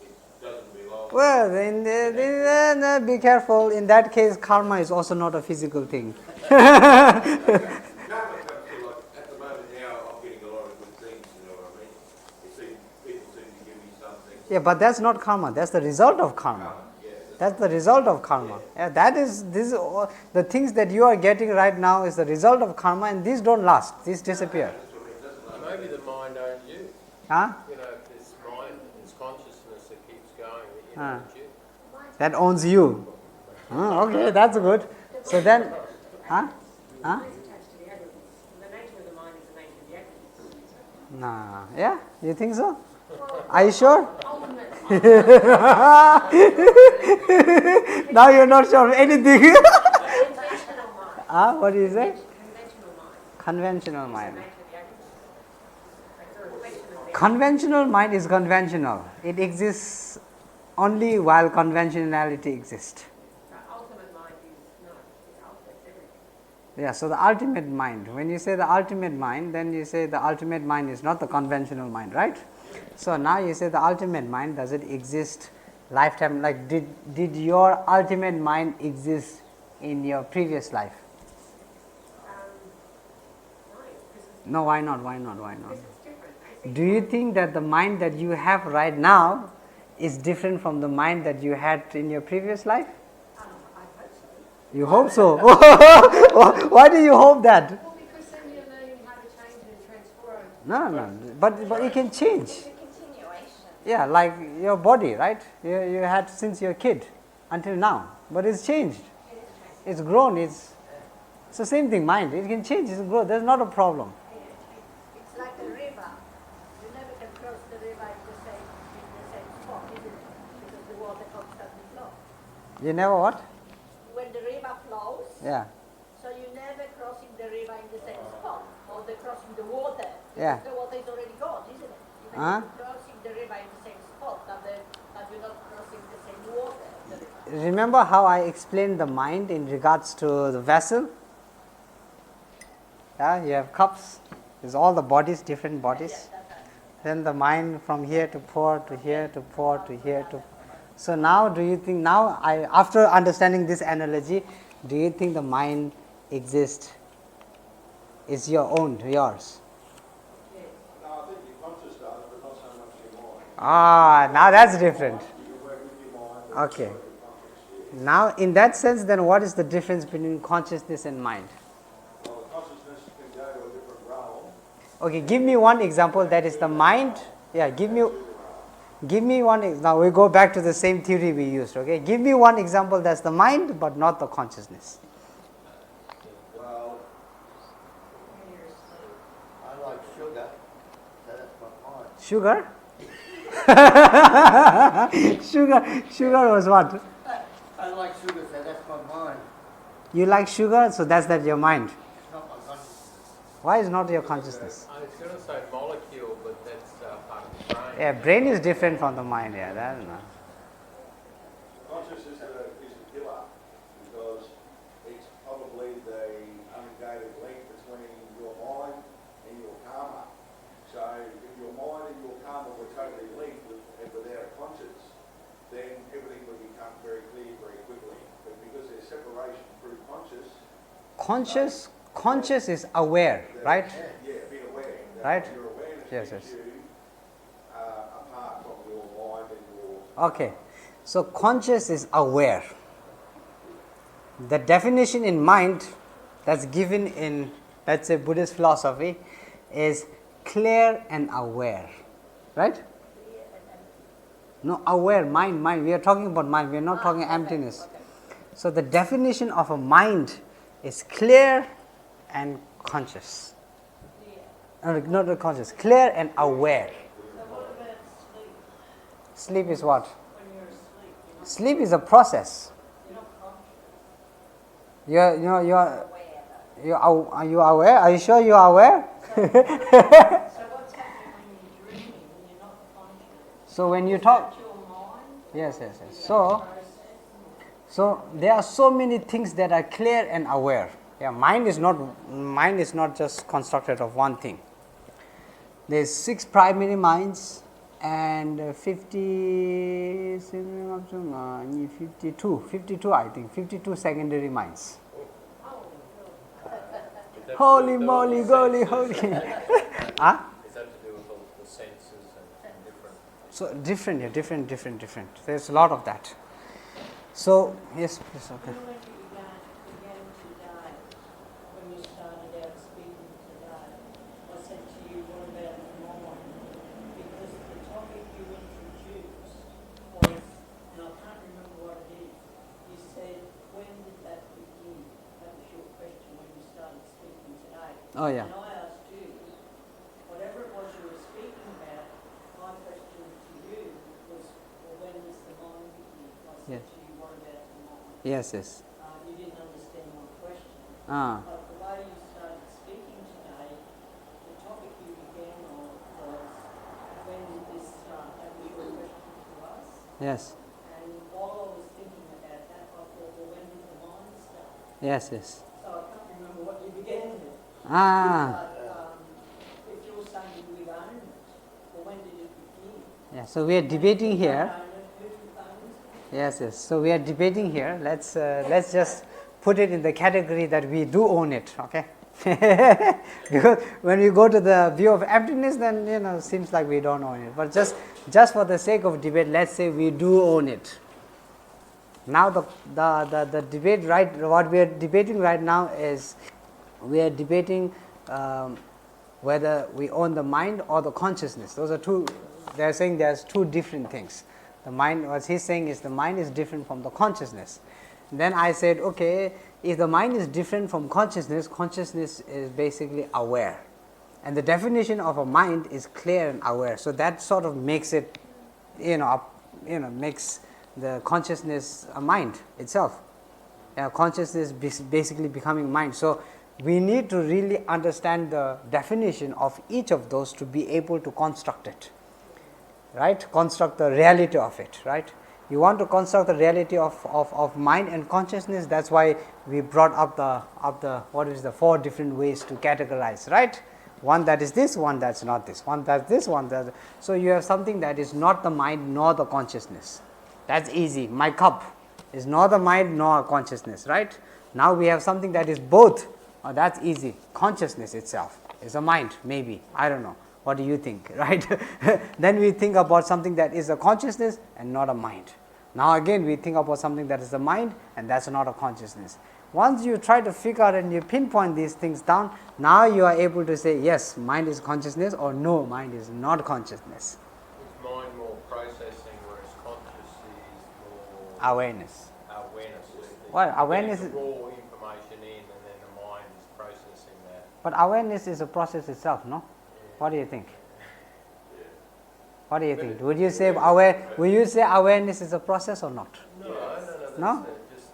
It doesn't belong. Well, then be careful. In that case, karma is also not a physical thing. Karma comes to, like, at the moment now, I'm getting a lot of good things. Yeah, but that's not karma. That's the result of karma. That's the result of karma. Yeah, that is this. The things that you are getting right now is the result of karma, and these don't last. These disappear. Maybe the mind owns you. Huh? You know, this mind, this consciousness that keeps going, it Ah. owns you. That owns you. Okay, that's good. So then, huh? Huh? It's attached to the aggregates. The nature of the mind is the nature of the aggregates. Nah. Yeah, you think so? Are you sure? Ultimate. Now you're not sure of anything. Conventional mind. Huh? What do you say? Conventional Conventional mind. mind. The nature of the aggregates. Like the reflection of the Conventional mind is conventional. It exists only while conventionality exists. The ultimate mind is no, it's ultimate, it's everything. Yeah, so the ultimate mind. When you say the ultimate mind, then you say the ultimate mind is not the conventional mind, right? So now you say the ultimate mind, does it exist lifetime? Like did your ultimate mind exist in your previous life? No, because No, why not? Why not? Why not? it's different. You see, Do you think that the mind that you have right now is different from the mind that you had in your previous life? I hope so. You hope so. Why do you hope that? Well, because then you're learning how to change and transform. No. But it can change. It's a continuation. Yeah, like your body, right? You had since you're a kid until now, but it's changed. It's grown. It's the same thing. Mind, it can change. It's grow. There's not a problem. It's like a river. You never can cross the river in the same spot, isn't it? Because the water constantly flows. You never what? When the river flows, Yeah. so you never crossing the river in the same spot, or the crossing the water. Yeah. Because the water is already gone, isn't it? You can Huh? crossing the river in the same spot, but you're not crossing the same water. The river. Remember how I explained the mind in regards to the vessel? Yeah, you have cups. There's all the bodies, different bodies. Then the mind from here to pour to here to pour to here to. So now, do you think after understanding this analogy, do you think the mind exists? Is your own, yours? No, I think you're conscious of it, but not so much your mind. Ah, now that's different. You can work with your mind, but Okay. also your conscious. Now, in that sense, then what is the difference between consciousness and mind? Well, the consciousness can go to a different realm. Okay, give me one example that is the mind. Yeah, give me one. Now we go back to the same theory we used. Okay, give me one example that's the mind but not the consciousness. Well, I like sugar, so that's my mind. Sugar. Sugar was what? I like sugar, so that's my mind. You like sugar, so that's your mind. It's not my consciousness. Why is not your consciousness? I was going to say molecule, but that's part of the brain. Yeah, brain is different from the mind. Yeah, that's not. consciousness is the killer because it's probably the ungated link between your mind and your karma. So if your mind and your karma were totally linked and without a conscience, then everything would become very clear very quickly. But because there's separation through Conscious is aware, right? Yeah, be aware. Right? Your awareness Yes, makes yes. you apart from your mind and your... Okay, so conscious is aware. The definition in mind that's given in, let's say, Buddhist philosophy is clear and aware, right? No, aware, mind. We are talking about mind, we are not talking emptiness. So the definition of a mind is clear and conscious. Not conscious, clear and aware. Sleep is what? Sleep is a process. Are you aware? Are you sure you are aware? So when you talk, yes. So there are so many things that are clear and aware. Yeah, mind is not just constructed of one thing. There's 6 primary minds and 52 I think, 52 secondary minds. Holy moly, holy. Huh? Is that to do with all the senses and different So different, yeah, different. There's a lot of that. So yes, please, okay. You know when you began today, when you started out speaking today, I said to you, what about the mind? Because the topic you introduced was, and I can't remember what it is, you said, when did that begin? That was your question when you started speaking today. Oh yeah. And I asked you, whatever it was you were speaking about, my question to you was, well, when does the mind begin? I said Yes. to you, what about the mind? Yes. You didn't understand my question. Ah. But the way you started speaking today, the topic you began on was, when did this start? That was your question to us. Yes. And while I was thinking about that, I thought, well, when did the mind start? Yes. So I can't remember what you began with. Ah. But if you're saying we own it, well, when did it begin? Yeah. So we are debating here. Who owned it? Who owns it? Yes. So we are debating here. Let's just put it in the category that we do own it. Okay. Because when we go to the view of emptiness, then seems like we don't own it. But just for the sake of debate, let's say we do own it. Now the debate, right? What we are debating right now is we are debating whether we own the mind or the consciousness. Those are two. They are saying there's two different things. The mind, what he's saying is the mind is different from the consciousness. Then I said, okay, if the mind is different from consciousness, consciousness is basically aware. And the definition of a mind is clear and aware. So that sort of makes it, makes the consciousness a mind itself. Consciousness basically becoming mind. So we need to really understand the definition of each of those to be able to construct it. Right? Construct the reality of it, right? You want to construct the reality of mind and consciousness. That's why we brought up the 4 different ways to categorize, right? One that is this, one that's not this, one that's this, one that. So you have something that is not the mind nor the consciousness. That's easy. My cup is nor the mind nor consciousness, right? Now we have something that is both. That's easy. Consciousness itself is a mind, maybe. I don't know. What do you think, right? Then we think about something that is a consciousness and not a mind. Now again we think about something that is a mind and that's not a consciousness. Once you try to figure out and you pinpoint these things down, now you are able to say yes, mind is consciousness, or no, mind is not consciousness. Is mind more processing, whereas conscious is more Awareness. awareness? Well, awareness is is, raw information in, and then the mind is processing that. but awareness is a process itself, no? What do you think? What do you think? Would you say awareness is a process or not? No? Just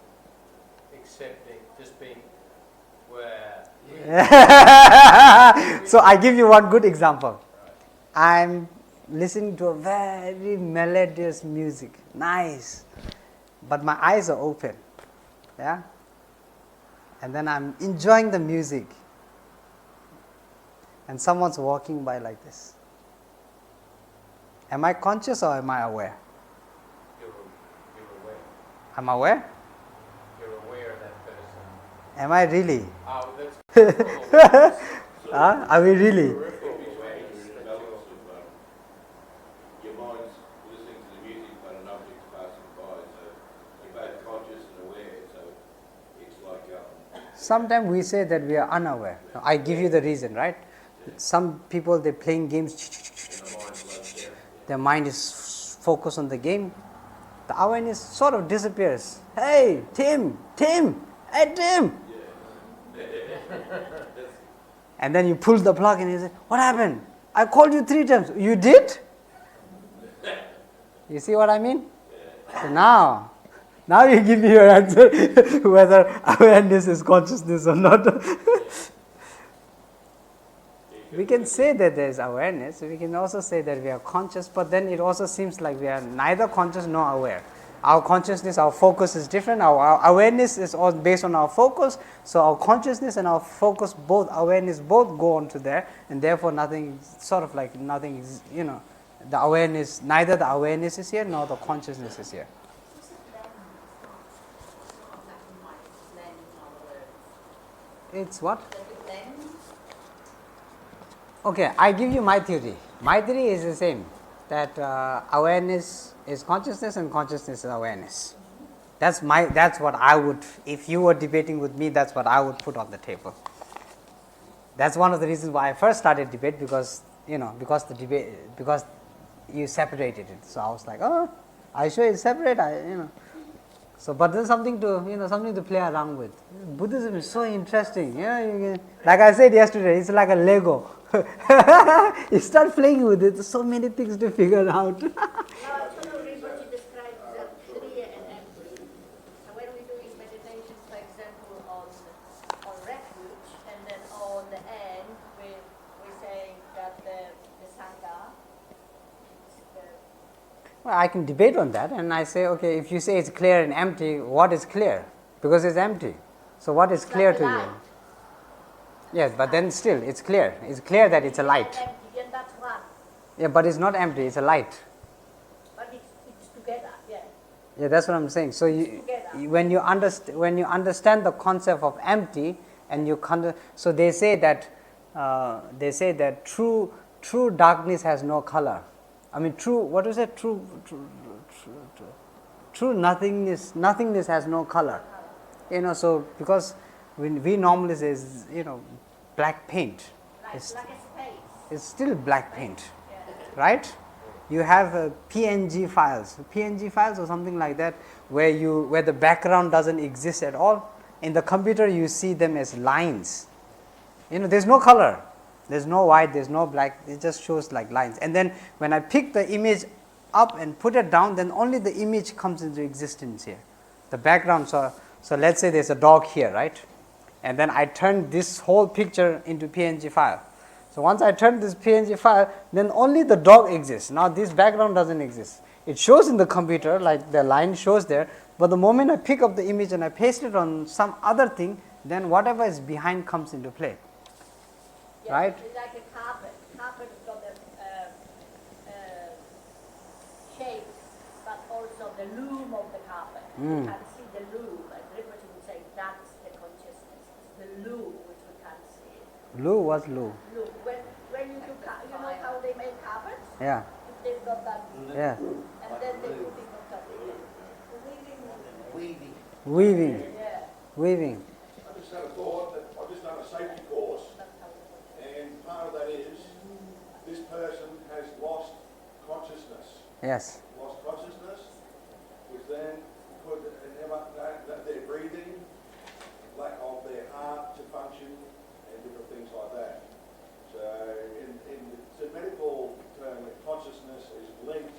accepting, just being where. So I give you one good example. I'm listening to a very melodious music, nice, but my eyes are open, yeah, and then I'm enjoying the music, and someone's walking by like this. Am I conscious or am I aware? You're aware. I'm aware. You're aware of that person. Am I really? Oh, that's Are we really? peripheral awareness. You're in a balance of your mind's listening to the music but an object's passing by, so you're both conscious and aware, so it's like Sometimes we say that we are unaware. Now, I give you the reason, right? Some people, they're playing games, the mind slows down. their mind is focused on the game. The awareness sort of disappears. Hey, Tim, hey, Tim. And then you pull the plug and you say, what happened? I called you 3 times. You did? You see what I mean? So now you give me your answer whether awareness is consciousness or not. We can say that there is awareness. We can also say that we are conscious, but then it also seems like we are neither conscious nor aware. Our consciousness, our focus is different. Our awareness is all based on our focus. So our consciousness and our focus, both awareness, both go on to there, and therefore nothing, sort of like nothing is, the awareness, neither the awareness is here nor the consciousness is here. It's what? Okay, I give you my theory. My theory is the same. that awareness is consciousness and consciousness is awareness. That's what I would, if you were debating with me, that's what I would put on the table. That's one of the reasons why I first started debate, because because you separated it. So I was like, oh, are you sure it's separate? So, but there's something to play around with. Buddhism is so interesting. Like I said yesterday, it's like a Lego. You start playing with it, so many things to figure out. No, absolutely what you described is clear and empty. So when we do these meditations, for example, on refuge, and then on the end, we say that the Sangha, Well, I can debate on that, and I say, okay, if you say it's clear and empty, what is clear? Because it's empty. So what is clear to you? Yes, but then still, it's clear. It's clear that it's a light. empty, and that's one. Yeah, but it's not empty, it's a light. But it's together, yeah. Yeah, that's what I'm saying. So when you understand the concept of empty, and so they say that true darkness has no color. I mean, what is it? True nothingness has no color. So because we normally say, black paint. Like a space. It's still black paint, right? You have PNG files or something like that, where the background doesn't exist at all. In the computer, you see them as lines. There's no color, there's no white, there's no black. It just shows like lines. And then when I pick the image up and put it down, then only the image comes into existence here. The background. So let's say there's a dog here, right? And then I turn this whole picture into PNG file. So once I turn this PNG file, then only the dog exists. Now this background doesn't exist. It shows in the computer, like the line shows there, but the moment I pick up the image and I paste it on some other thing, then whatever is behind comes into play. Yeah, Right? It's like a carpet. Carpet has got the shape, but also the loom of the carpet. You can see the loom, and everybody would say that's the consciousness. It's the loom which we can't see. Lou, what's Lou? Loom. When you do, you know how they make carpets? Yeah, They've got that, yeah. and then they put it on top of it. Weaving. Weaving, Yeah, weaving. I just had a thought that I've just done a safety course, that's how it works. and part of that is this person has lost consciousness. Yes, Lost consciousness, which then could that their breathing, lack of their heart to function, and different things like that. So in the medical term, consciousness is linked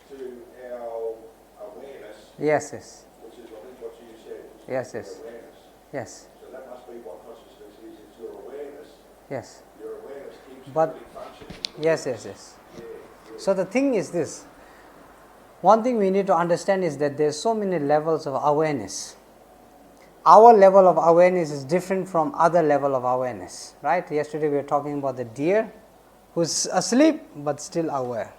to our awareness, yes, which is I think what you said. Which Yes, is yes. Awareness. yes, So that must be what consciousness is. It's your awareness. yes. Your awareness keeps But- really functioning. Yes. Yeah. So the thing is this. One thing we need to understand is that there's so many levels of awareness. Our level of awareness is different from other level of awareness, right? Yesterday we were talking about the deer who's asleep but still aware.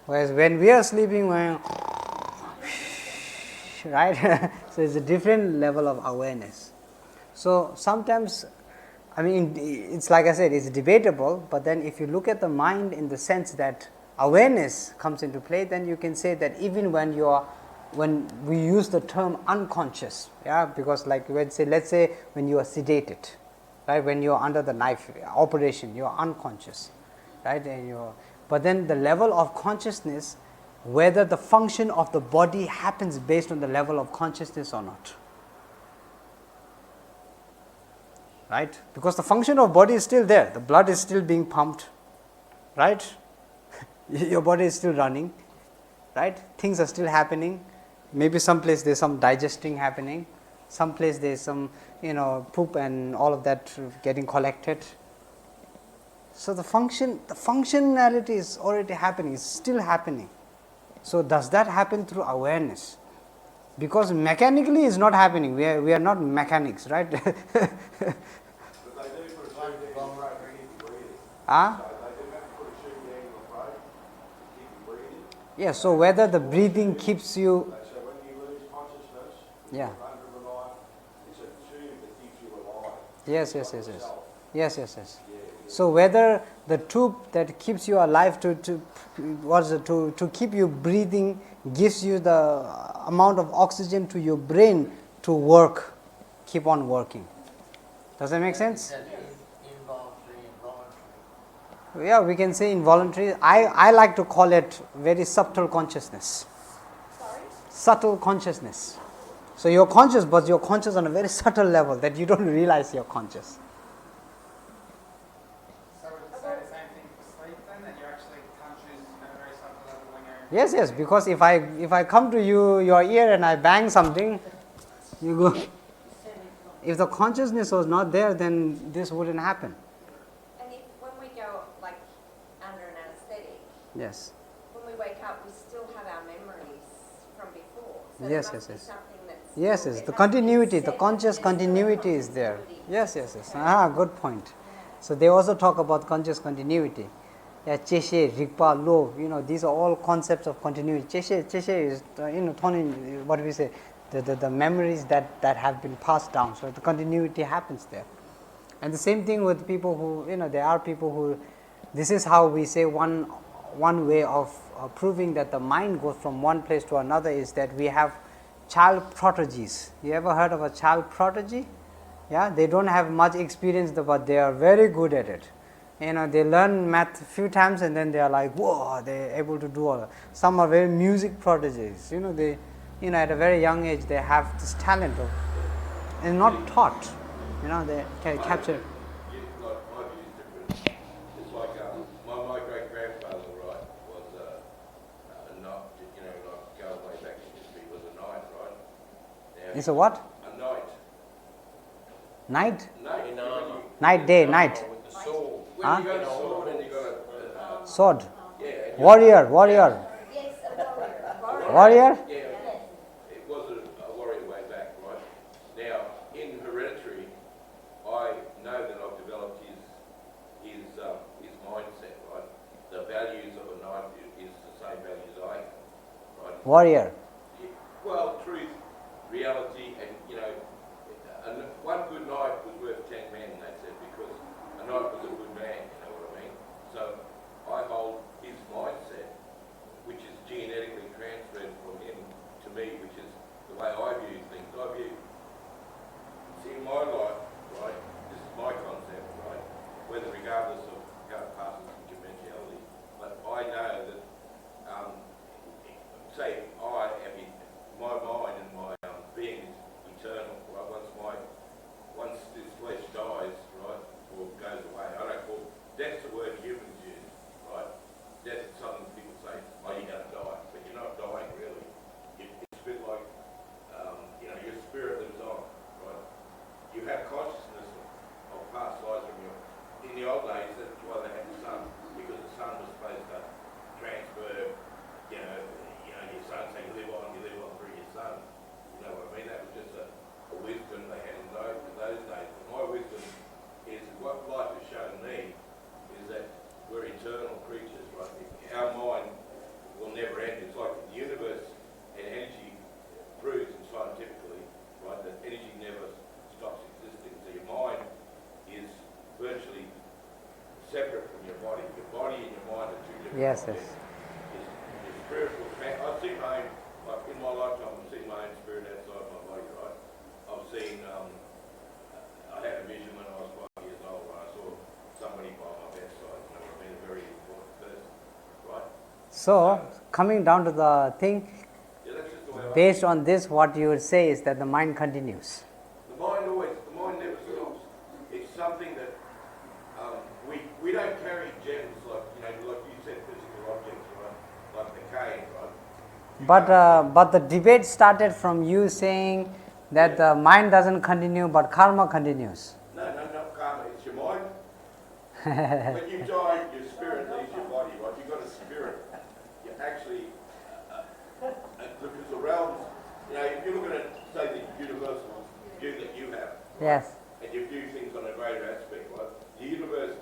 Whereas when we are sleeping, we're right? So it's a different level of awareness. So sometimes, I mean, it's like I said, it's debatable, but then if you look at the mind in the sense that awareness comes into play, then you can say that even when we use the term unconscious, because like let's say when you are sedated, right, when you are under the knife operation, you are unconscious, right, but then the level of consciousness, whether the function of the body happens based on the level of consciousness or not. Right? Because the function of body is still there. The blood is still being pumped. Right? Your body is still running. Right? Things are still happening. Maybe someplace there's some digesting happening. Someplace there's some, poop and all of that getting collected. So the functionality is already happening. It's still happening. So does that happen through awareness? Because mechanically it's not happening. We are not mechanics, right? But they do put a suit down your throat to keep you breathing. Huh? So they do have to put a suit down your throat to keep you breathing. Yeah, so whether the breathing keeps you, So when you lose consciousness, yeah, under the life, it's a tube that keeps you alive. yes, Yourself. yes. Yeah, So whether the tube that keeps you alive to keep you breathing gives you the amount of oxygen to your brain to work, keep on working. Does that make sense? That involuntary, involuntary. Yeah, we can say involuntary. I like to call it very subtle consciousness. Sorry? Subtle consciousness. So you're conscious, but you're conscious on a very subtle level that you don't realize you're conscious. So would you say the same thing for sleep then, that you're actually conscious at a very subtle level when you're... Yes, yes, because if I come to your ear and I bang something, you go. If the consciousness was not there, then this wouldn't happen. And if when we go like under an anaesthetic, Yes. when we wake up, we still have our memories from before. So Yes, there must yes, be yes. something that's Yes, still- yes, it the hasn't been continuity, the set, conscious there's continuity still is there. continuity. Yes, yes, yes. Ah, good point. So they also talk about conscious continuity. Yeah, Cheshe, Rigpa, Lo, these are all concepts of continuity. Cheshe is, Tony, what we say, the memories that have been passed down. So the continuity happens there. And the same thing with people who, there are people who, this is how we say one way of proving that the mind goes from one place to another is that we have child prodigies. You ever heard of a child prodigy? Yeah, they don't have much experience, but they are very good at it. They learn math a few times and then they are like, whoa, they're able to do all that. Some are very music prodigies. They, at a very young age, they have this talent of, and not taught. They can capture. Like my view is different. It's like my great grandfather, right, was a knight. Like go way back in history, was a knight, right? Now, It's a what? a knight. Night? Knight. In armour. Night, day, night. With the sword. When Huh? you got a sword and you got a Sword. yeah. and Warrior. Yes, a warrior. Warrior? Yeah, it was a warrior way back, right? Now, in Hereditary, I know that I've developed his mindset, right? The values of a knight is the same values I have, right? Warrior. Well, truth, reality, and one good knight was worth 10 men, they said, because a knight was a good man, you know what I mean? So I hold his mindset, which is genetically transferred from him to me, which is the way I view things. See, in my life, right, this is my concept, right, whether regardless of how it passes in conventionality, but I know that, say, my mind and my being is eternal, right? Once this flesh dies, right, or goes away, I don't call death's the word humans use, right? Death is something people say, oh, you're going to die, but you're not dying really. It's a bit like, your spirit lives on, right? You have consciousness of past lives from in the old days, that's why they had the sun, because the sun was supposed to transfer, your son saying you live on through your son. You know what I mean? That was just a wisdom they had in those days. But my wisdom is what life has shown me is that we're eternal creatures, right? Our mind will never end. It's like the universe and energy proves scientifically, right, that energy never stops existing. So your mind is virtually separate from your body. Your body and your mind are two different Yes, objects. yes. Your spiritual, I see my own, like in my lifetime, I've seen my own spirit outside my body, right? I've seen, I had a vision when I was 5 years old, when I saw somebody by my bedside, you know what I mean, a very important person, right? So, coming down to the thing, Yeah, that's just the way I based on this, what you would say is that the mind continues. The mind never stops. It's something that we don't carry gems like you said, physical objects, right? Like the cane, right? But the debate started from you saying that the mind doesn't continue, but karma continues. No, not karma. It's your mind. When you die, your spirit leaves your body, right? You've got a spirit. You actually, because the realms, if you look at it, say the universal view that you have, Yes. and you view things on a greater aspect, right? The universe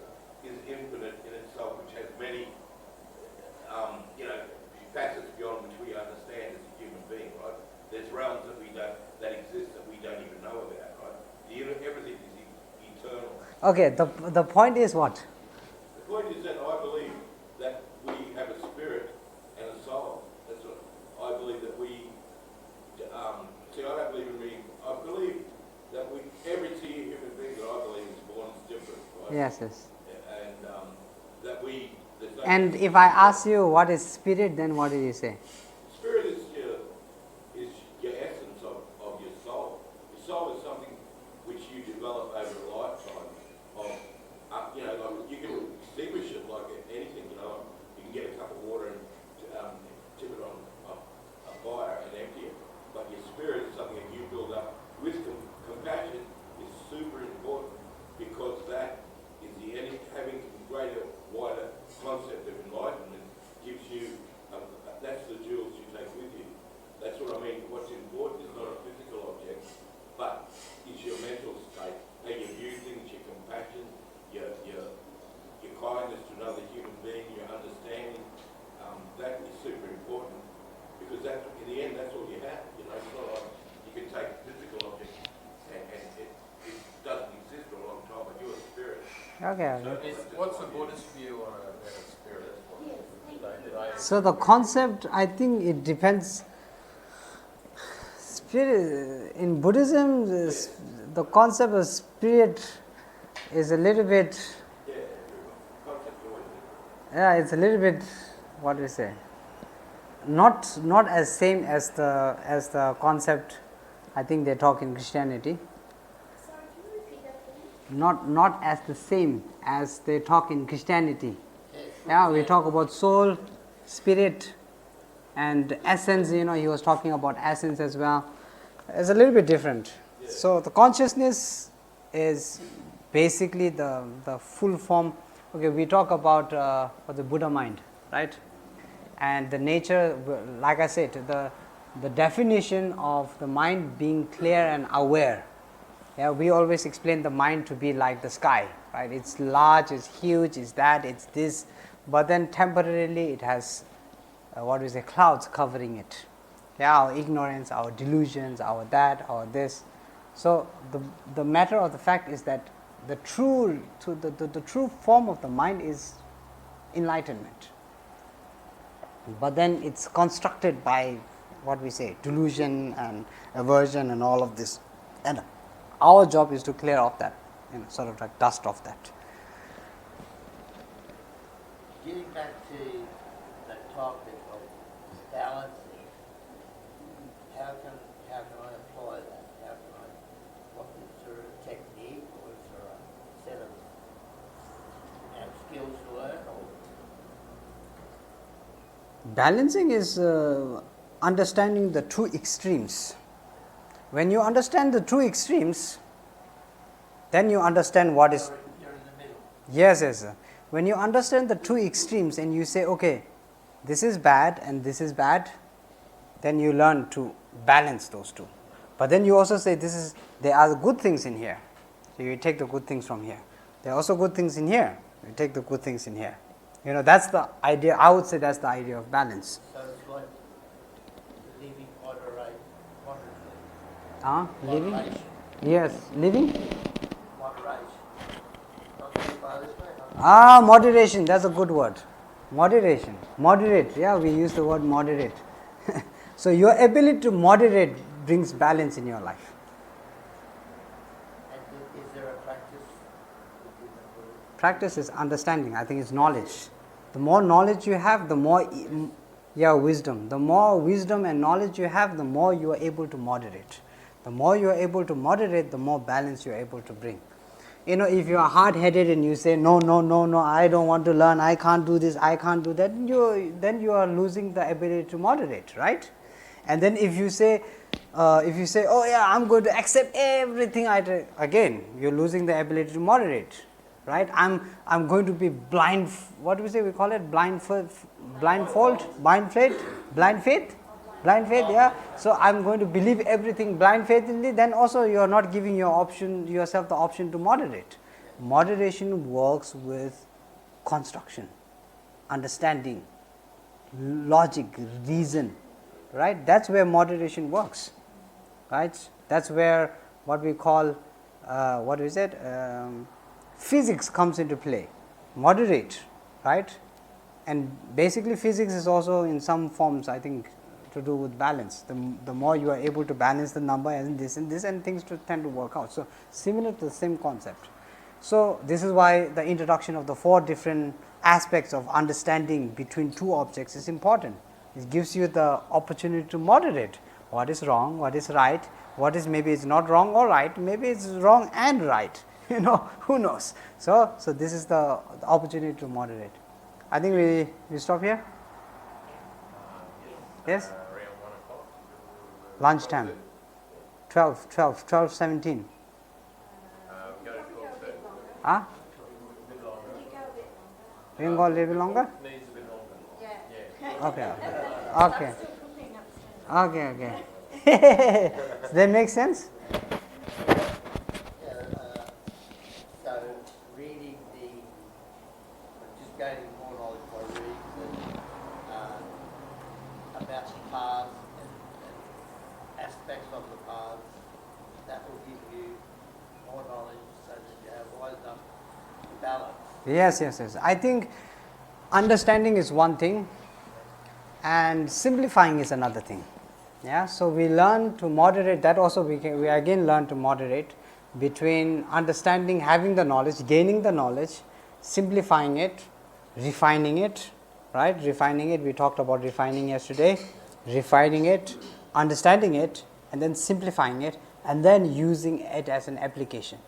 is infinite in itself, which has many, facets beyond which we understand as a human being, right? There's realms that exist that we don't even know about, right? Everything is eternal. Okay, the point is what? Yes, yes. And that we. there's no- And if I ask you what is spirit, then what do you say? Spirit is your essence of your soul. Your soul is something which you develop over a lifetime of, like you can distinguish it like anything, you can get a cup of water and tip it on a fire and empty it. But your spirit is something that you build up with compassion is super important because that is having greater, wider concept of enlightenment gives you, that's the jewels you take with you. That's what I mean. What's important is not a physical object, but is your mental state, how you view things, your compassion, your kindness to another human being, your understanding. That is super important because that, in the end, that's all you have. It's not like you can take physical objects and it doesn't exist for a long time, but you're a spirit. Okay, okay. What's the Buddhist view on a spirit? So the concept, I think it depends. Spirit in Buddhism, the concept of spirit is a little bit. Yeah, conceptual. Yeah, it's a little bit. What do you say? Not as same as the concept. I think they talk in Christianity. Sorry, can you repeat that please? Not as the same as they talk in Christianity. Yeah, we talk about soul, spirit, and essence. He was talking about essence as well. It's a little bit different. Yeah. So the consciousness is basically the full form. Okay, we talk about the Buddha mind, right? And the nature, like I said, the definition of the mind being clear and aware. Yeah, we always explain the mind to be like the sky, right? It's large, it's huge, it's that, it's this, but then temporarily it has clouds covering it. Yeah, our ignorance, our delusions, our that, our this. So the matter of the fact is that the true form of the mind is enlightenment. But then it's constructed by delusion and aversion and all of this. And our job is to clear off that, sort of like dust off that. Getting back to the topic of balancing, how can I apply that? Is there a technique or is there a set of skills to learn? Or Balancing is understanding the two extremes. When you understand the two extremes, then you understand what is. you're in the middle. Yes, yes. When you understand the two extremes and you say, okay, this is bad and this is bad, then you learn to balance those two. But then you also say, there are good things in here. So you take the good things from here. There are also good things in here. You take the good things in here. That's the idea. I would say that's the idea of balance. So it's like living moderately. Living? Moderation. Yes, living? Moderation. Not too far this way, not Moderation, that's a good word. Moderation. Moderate, yeah, we use the word moderate. So your ability to moderate brings balance in your life. And is there a practice? Practice is understanding, I think it's knowledge. The more knowledge you have, the more wisdom. The more wisdom and knowledge you have, the more you are able to moderate. The more you are able to moderate, the more balance you are able to bring. If you are hard-headed and you say, no, I don't want to learn, I can't do this, I can't do that, then you are losing the ability to moderate, right? And then if you say, oh yeah, I'm going to accept everything again, you're losing the ability to moderate, right? I'm going to be blind, what do we say, we call it blind faith, yeah. So I'm going to believe everything blind faithfully, then also you are not giving yourself the option to moderate. Moderation works with construction, understanding, logic, reason, right? That's where moderation works, right? That's where what we call, physics comes into play. Moderate, right? And basically physics is also in some forms, I think, to do with balance. The more you are able to balance the number and this and things tend to work out. So similar to the same concept. So this is why the introduction of the 4 different aspects of understanding between 2 objects is important. It gives you the opportunity to moderate what is wrong, what is right, what is maybe it's not wrong or right, maybe it's wrong and right, who knows. So this is the opportunity to moderate. I think we stop here. Yes? Around 1 o'clock. Lunchtime. 12:17. We go to 12:30. Huh? Bit longer. We can go a little bit longer? Needs a bit longer. Yeah. Yeah. Okay. I'm Okay. still cooking upstairs. Okay. Does that make sense? Yeah, so reading just gaining more knowledge by reading about the paths and aspects of the paths, that will give you more knowledge so that you have wise enough balance. Yes. I think understanding is one thing and simplifying is another thing. Yeah, so we learn to moderate that also we again learn to moderate between understanding, having the knowledge, gaining the knowledge, simplifying it, refining it, right? Refining it, we talked about refining yesterday, refining it, understanding it, and then simplifying it, and then using it as an application.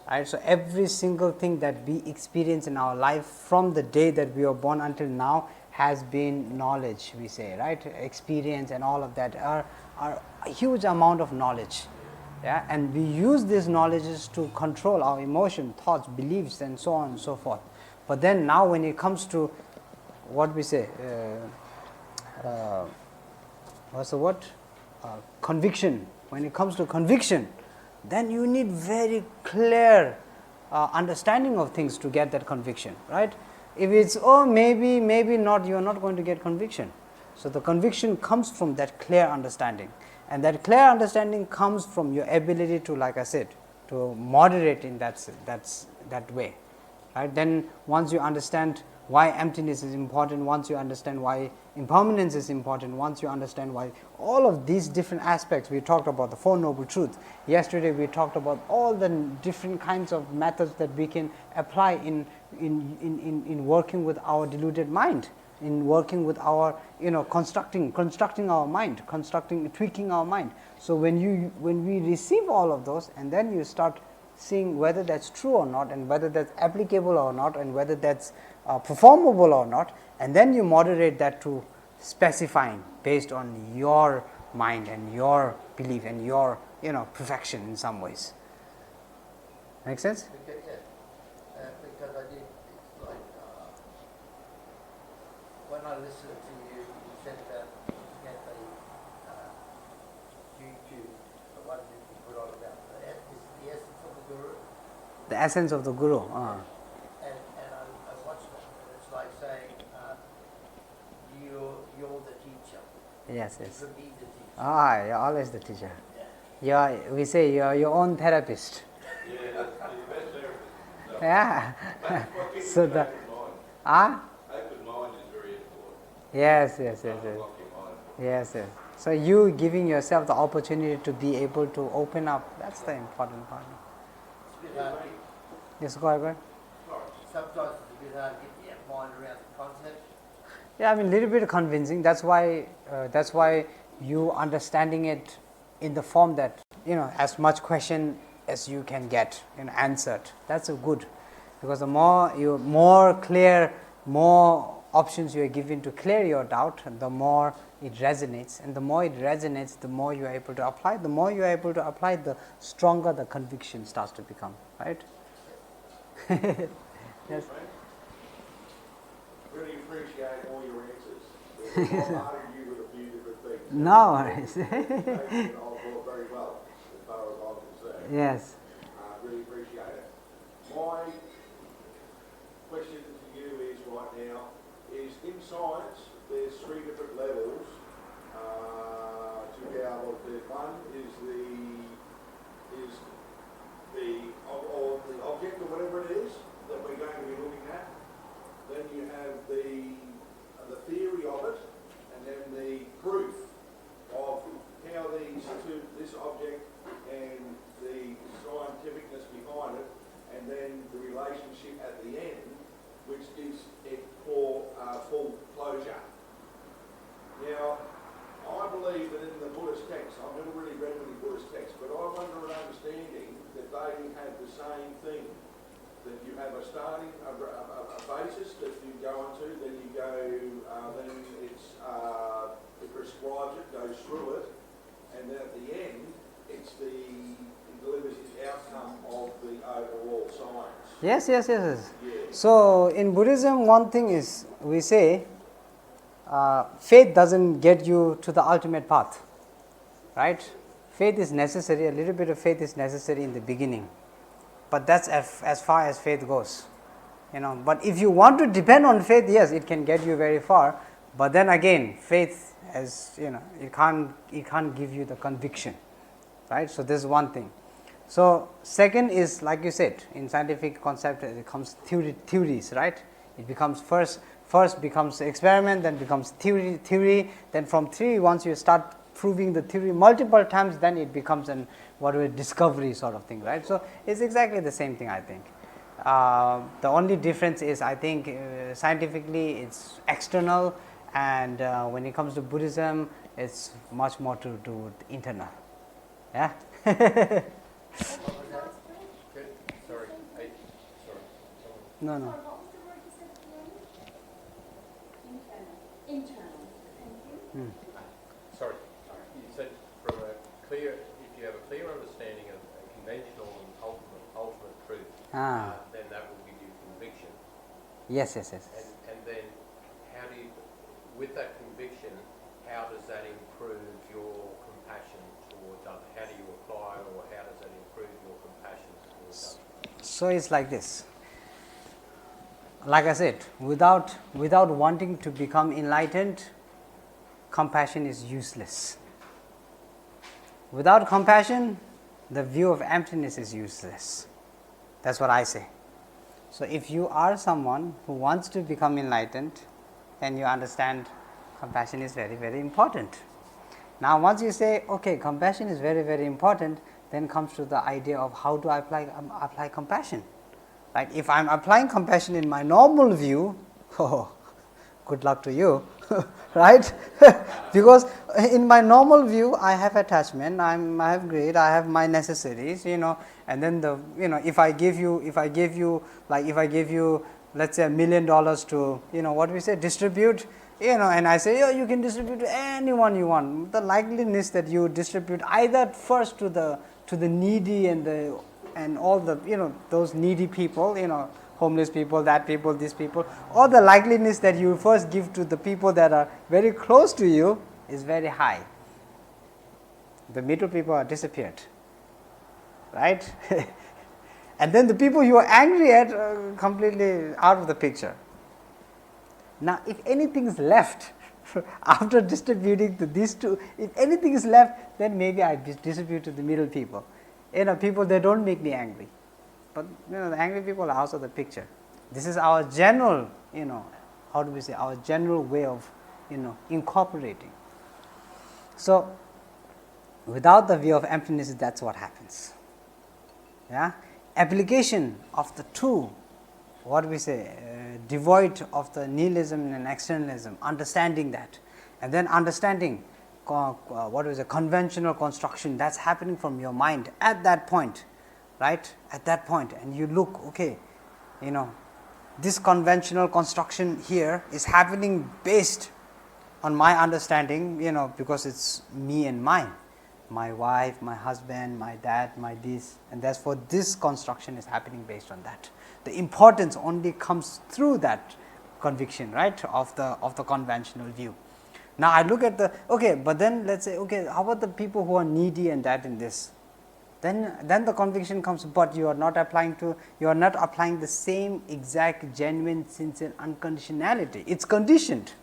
Right? So every single thing that we experience in our life from the day that we were born until now has been knowledge, we say, right? Experience and all of that are a huge amount of knowledge. Yeah? And we use these knowledges to control our emotion, thoughts, beliefs, and so on and so forth. But then now when it comes to what we say, what's the word? Conviction. When it comes to conviction, then you need very clear understanding of things to get that conviction, right? If it's, maybe not, you are not going to get conviction. So the conviction comes from that clear understanding, and that clear understanding comes from your ability to, like I said, to moderate in that way, right? Then once you understand why emptiness is important, once you understand why impermanence is important, once you understand why all of these different aspects, we talked about the 4 noble truths. Yesterday we talked about all the different kinds of methods that we can apply in working with our deluded mind, in working with our, constructing our mind, tweaking our mind. So when we receive all of those, and then you start seeing whether that's true or not, and whether that's applicable or not, and whether that's performable or not, and then you moderate that to specifying based on your mind and your belief and your perfection in some ways. Make sense? Because, because I did, it's like, when I listened to you, you said about looking at the YouTube, the one that you put on about the essence of the Guru, The essence of the Guru. and I watched that, and it's like saying, you're the teacher. Yes. You could be the teacher. You're always the teacher. Yeah. We say you're your own therapist. Yeah, that's the best therapist. No. Yeah. That's what keeps So you the open mind. ah. Open mind is very important. Yes. Unlock your mind. Yes. So you giving yourself the opportunity to be able to open up, that's the important part. It's a bit hard to Yes, go ahead. sometimes it's a bit hard to get your mind around the concept. Yeah, I mean, a little bit convincing. That's why you understanding it in the form that, as much question as you can get answered. That's a good, because the more clear, more options you are given to clear your doubt, the more it resonates, and the more it resonates, the more you are able to apply. The more you are able to apply, the stronger the conviction starts to become. Right? Yes. Really appreciate all your answers. I've argued you with a few different things. No worries. I'll do very well, as far as I'm concerned. Yes. Really appreciate it. My question to you is right now, is in science, there's 3 different levels to be able to, one is the object or whatever it is that we're going to be looking at. Then you have the theory of it, and then the proof of how this object and the scientificness behind it, and then relationship at the end, which gives it full closure. Now, I believe that in the Buddhist texts, I've never really read many Buddhist texts, but I'm under an understanding that they have the same thing. That you have a starting, a basis that you go onto, then you go, then it prescribes it, goes through it, and then at the end, it delivers the outcome of the overall science. Yes, yes, yes, yes. Yeah. So in Buddhism, one thing is we say faith doesn't get you to the ultimate path, right? Faith is necessary, a little bit of faith is necessary in the beginning, but that's as far as faith goes, But if you want to depend on faith, yes, it can get you very far, but then again, faith, as it can't give you the conviction, right? So this is one thing. So second is, like you said, in scientific concept, it becomes theories, right? It becomes first becomes experiment, then becomes theory, then from theory, once you start proving the theory multiple times, then it becomes an discovery sort of thing, right? So it's exactly the same thing, I think. The only difference is, I think, scientifically it's external, and when it comes to Buddhism, it's much more to do with internal. Yeah. Okay, sorry. No. What was the word you said at the end? Internal. Thank you. Sorry, you said if you have a clear understanding of a conventional and ultimate truth, then that will give you conviction. Yes. And then how do you, with that conviction, how does that improve your compassion towards others? How do you apply, or how does that improve your compassion towards others? So it's like this. Like I said, without wanting to become enlightened, compassion is useless. Without compassion, the view of emptiness is useless. That's what I say. So if you are someone who wants to become enlightened, then you understand compassion is very, very important. Now once you say, okay, compassion is very, very important, then comes to the idea of how do I apply compassion. Right? If I am applying compassion in my normal view, good luck to you, right? Because in my normal view, I have attachment, I have greed, I have my necessities, and then if I give you, let's say $1 million to, distribute, and I say, you can distribute to anyone you want. The likeliness that you distribute either first to the needy and all the those needy people, homeless people, that people, these people, or the likeliness that you first give to the people that are very close to you is very high. The middle people are disappeared, right? And then the people you are angry at are completely out of the picture. Now, if anything is left after distributing to these two, if anything is left, then maybe I distribute to the middle people. People, they don't make me angry, but the angry people are out of the picture. This is our general, how do we say, our general way of, incorporating. So, without the view of emptiness, that's what happens. Yeah, application of the two, what we say, devoid of the nihilism and externalism, understanding that, and then understanding what is a conventional construction that's happening from your mind at that point, right? At that point, and you look, okay, this conventional construction here is happening based on my understanding, because it's me and mine, my wife, my husband, my dad, my this, and therefore this construction is happening based on that. The importance only comes through that conviction, right, of the conventional view. Now I look at but then let's say, okay, how about the people who are needy and that and this? Then the conviction comes, but you are not applying the same exact, genuine, sincere unconditionality. It's conditioned.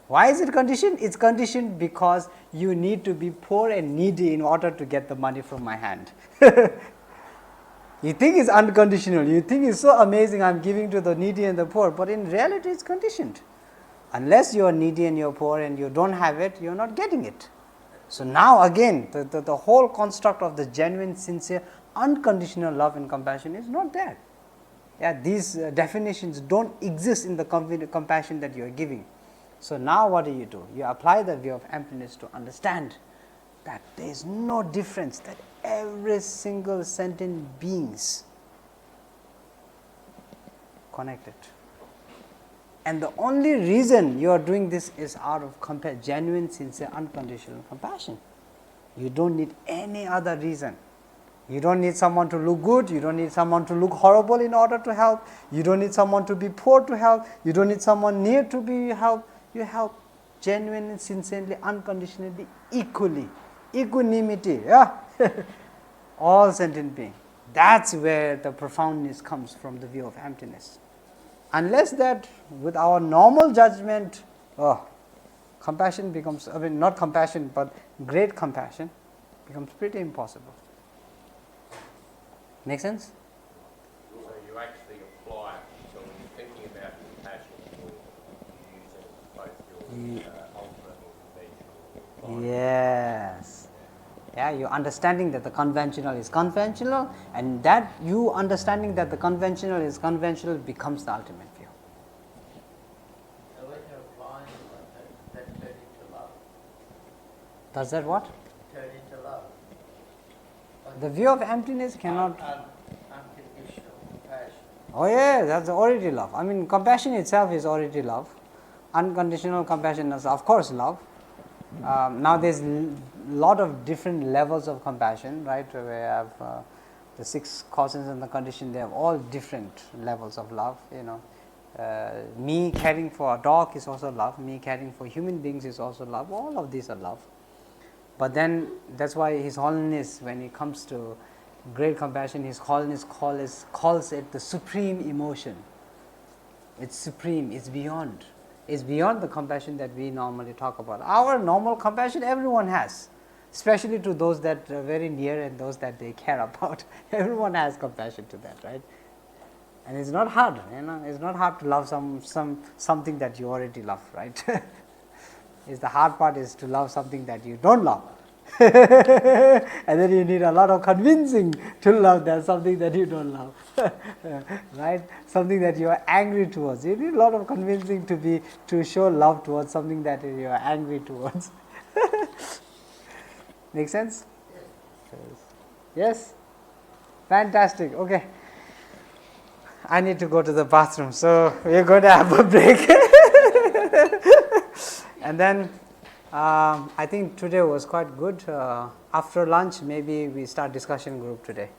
Why is it conditioned? It's conditioned because you need to be poor and needy in order to get the money from my hand. You think it's unconditional, you think it's so amazing, I'm giving to the needy and the poor, but in reality it's conditioned. Unless you are needy and you're poor and you don't have it, you're not getting it. So now again, the whole construct of the genuine, sincere, unconditional love and compassion is not there. Yeah, these definitions don't exist in the compassion that you are giving. So now what do? You apply the view of emptiness to understand that there is no difference, that every single sentient beings connected. And the only reason you are doing this is out of genuine, sincere, unconditional compassion. You don't need any other reason. You don't need someone to look good, you don't need someone to look horrible in order to help, you don't need someone to be poor to help, you don't need someone near to be helped. You help genuinely, sincerely, unconditionally, equally. Equanimity, yeah. All sentient beings. That's where the profoundness comes from, the view of emptiness. Unless that, with our normal judgment, compassion becomes, not compassion, but great compassion becomes pretty impossible. Make sense? So you actually apply it. So when you're thinking about compassion, you're using both your ultimate and conventional. Yes. Yeah, you're understanding that the conventional is conventional, and that you understanding that the conventional is conventional becomes the ultimate view. So when you're applying that turn into love. Does that what? Turn into love. The view of emptiness cannot. Unconditional compassion. Oh yeah, that's already love. I mean, compassion itself is already love. Unconditional compassion is, of course, love. Now there's lot of different levels of compassion, right? We have the 6 causes and the condition. They have all different levels of love. Me caring for a dog is also love. Me caring for human beings is also love. All of these are love. But then that's why His Holiness, when it comes to great compassion, His Holiness calls it the supreme emotion. It's supreme. It's beyond. It's beyond the compassion that we normally talk about. Our normal compassion everyone has, especially to those that are very near and those that they care about. Everyone has compassion to that, right? And it's not hard, it's not hard to love something that you already love, right? It's the hard part is to love something that you don't love. And then you need a lot of convincing to love that something that you don't love. Right? Something that you are angry towards. You need a lot of convincing to show love towards something that you are angry towards. Make sense? Yes? Fantastic. Okay. I need to go to the bathroom, so we're going to have a break. And then I think today was quite good. After lunch, maybe we start discussion group today.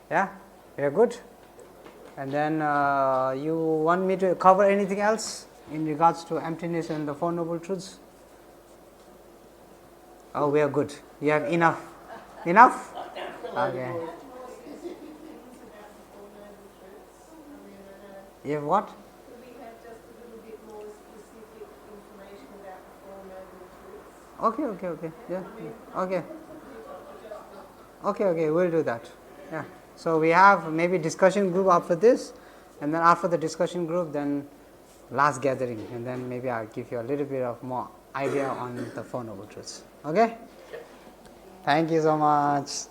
Yeah? We are good? And then you want me to cover anything else in regards to emptiness and the Four Noble Truths? Oh, we are good. You have enough? Enough? Okay. You have what? Could we have just a little bit more specific information about the Four Noble Truths? Okay. Yeah. Okay. Okay, we'll do that. Yeah. So we have maybe discussion group after this, and then after the discussion group, then last gathering, and then maybe I'll give you a little bit of more idea on the Four Noble Truths. Okay? Thank you so much.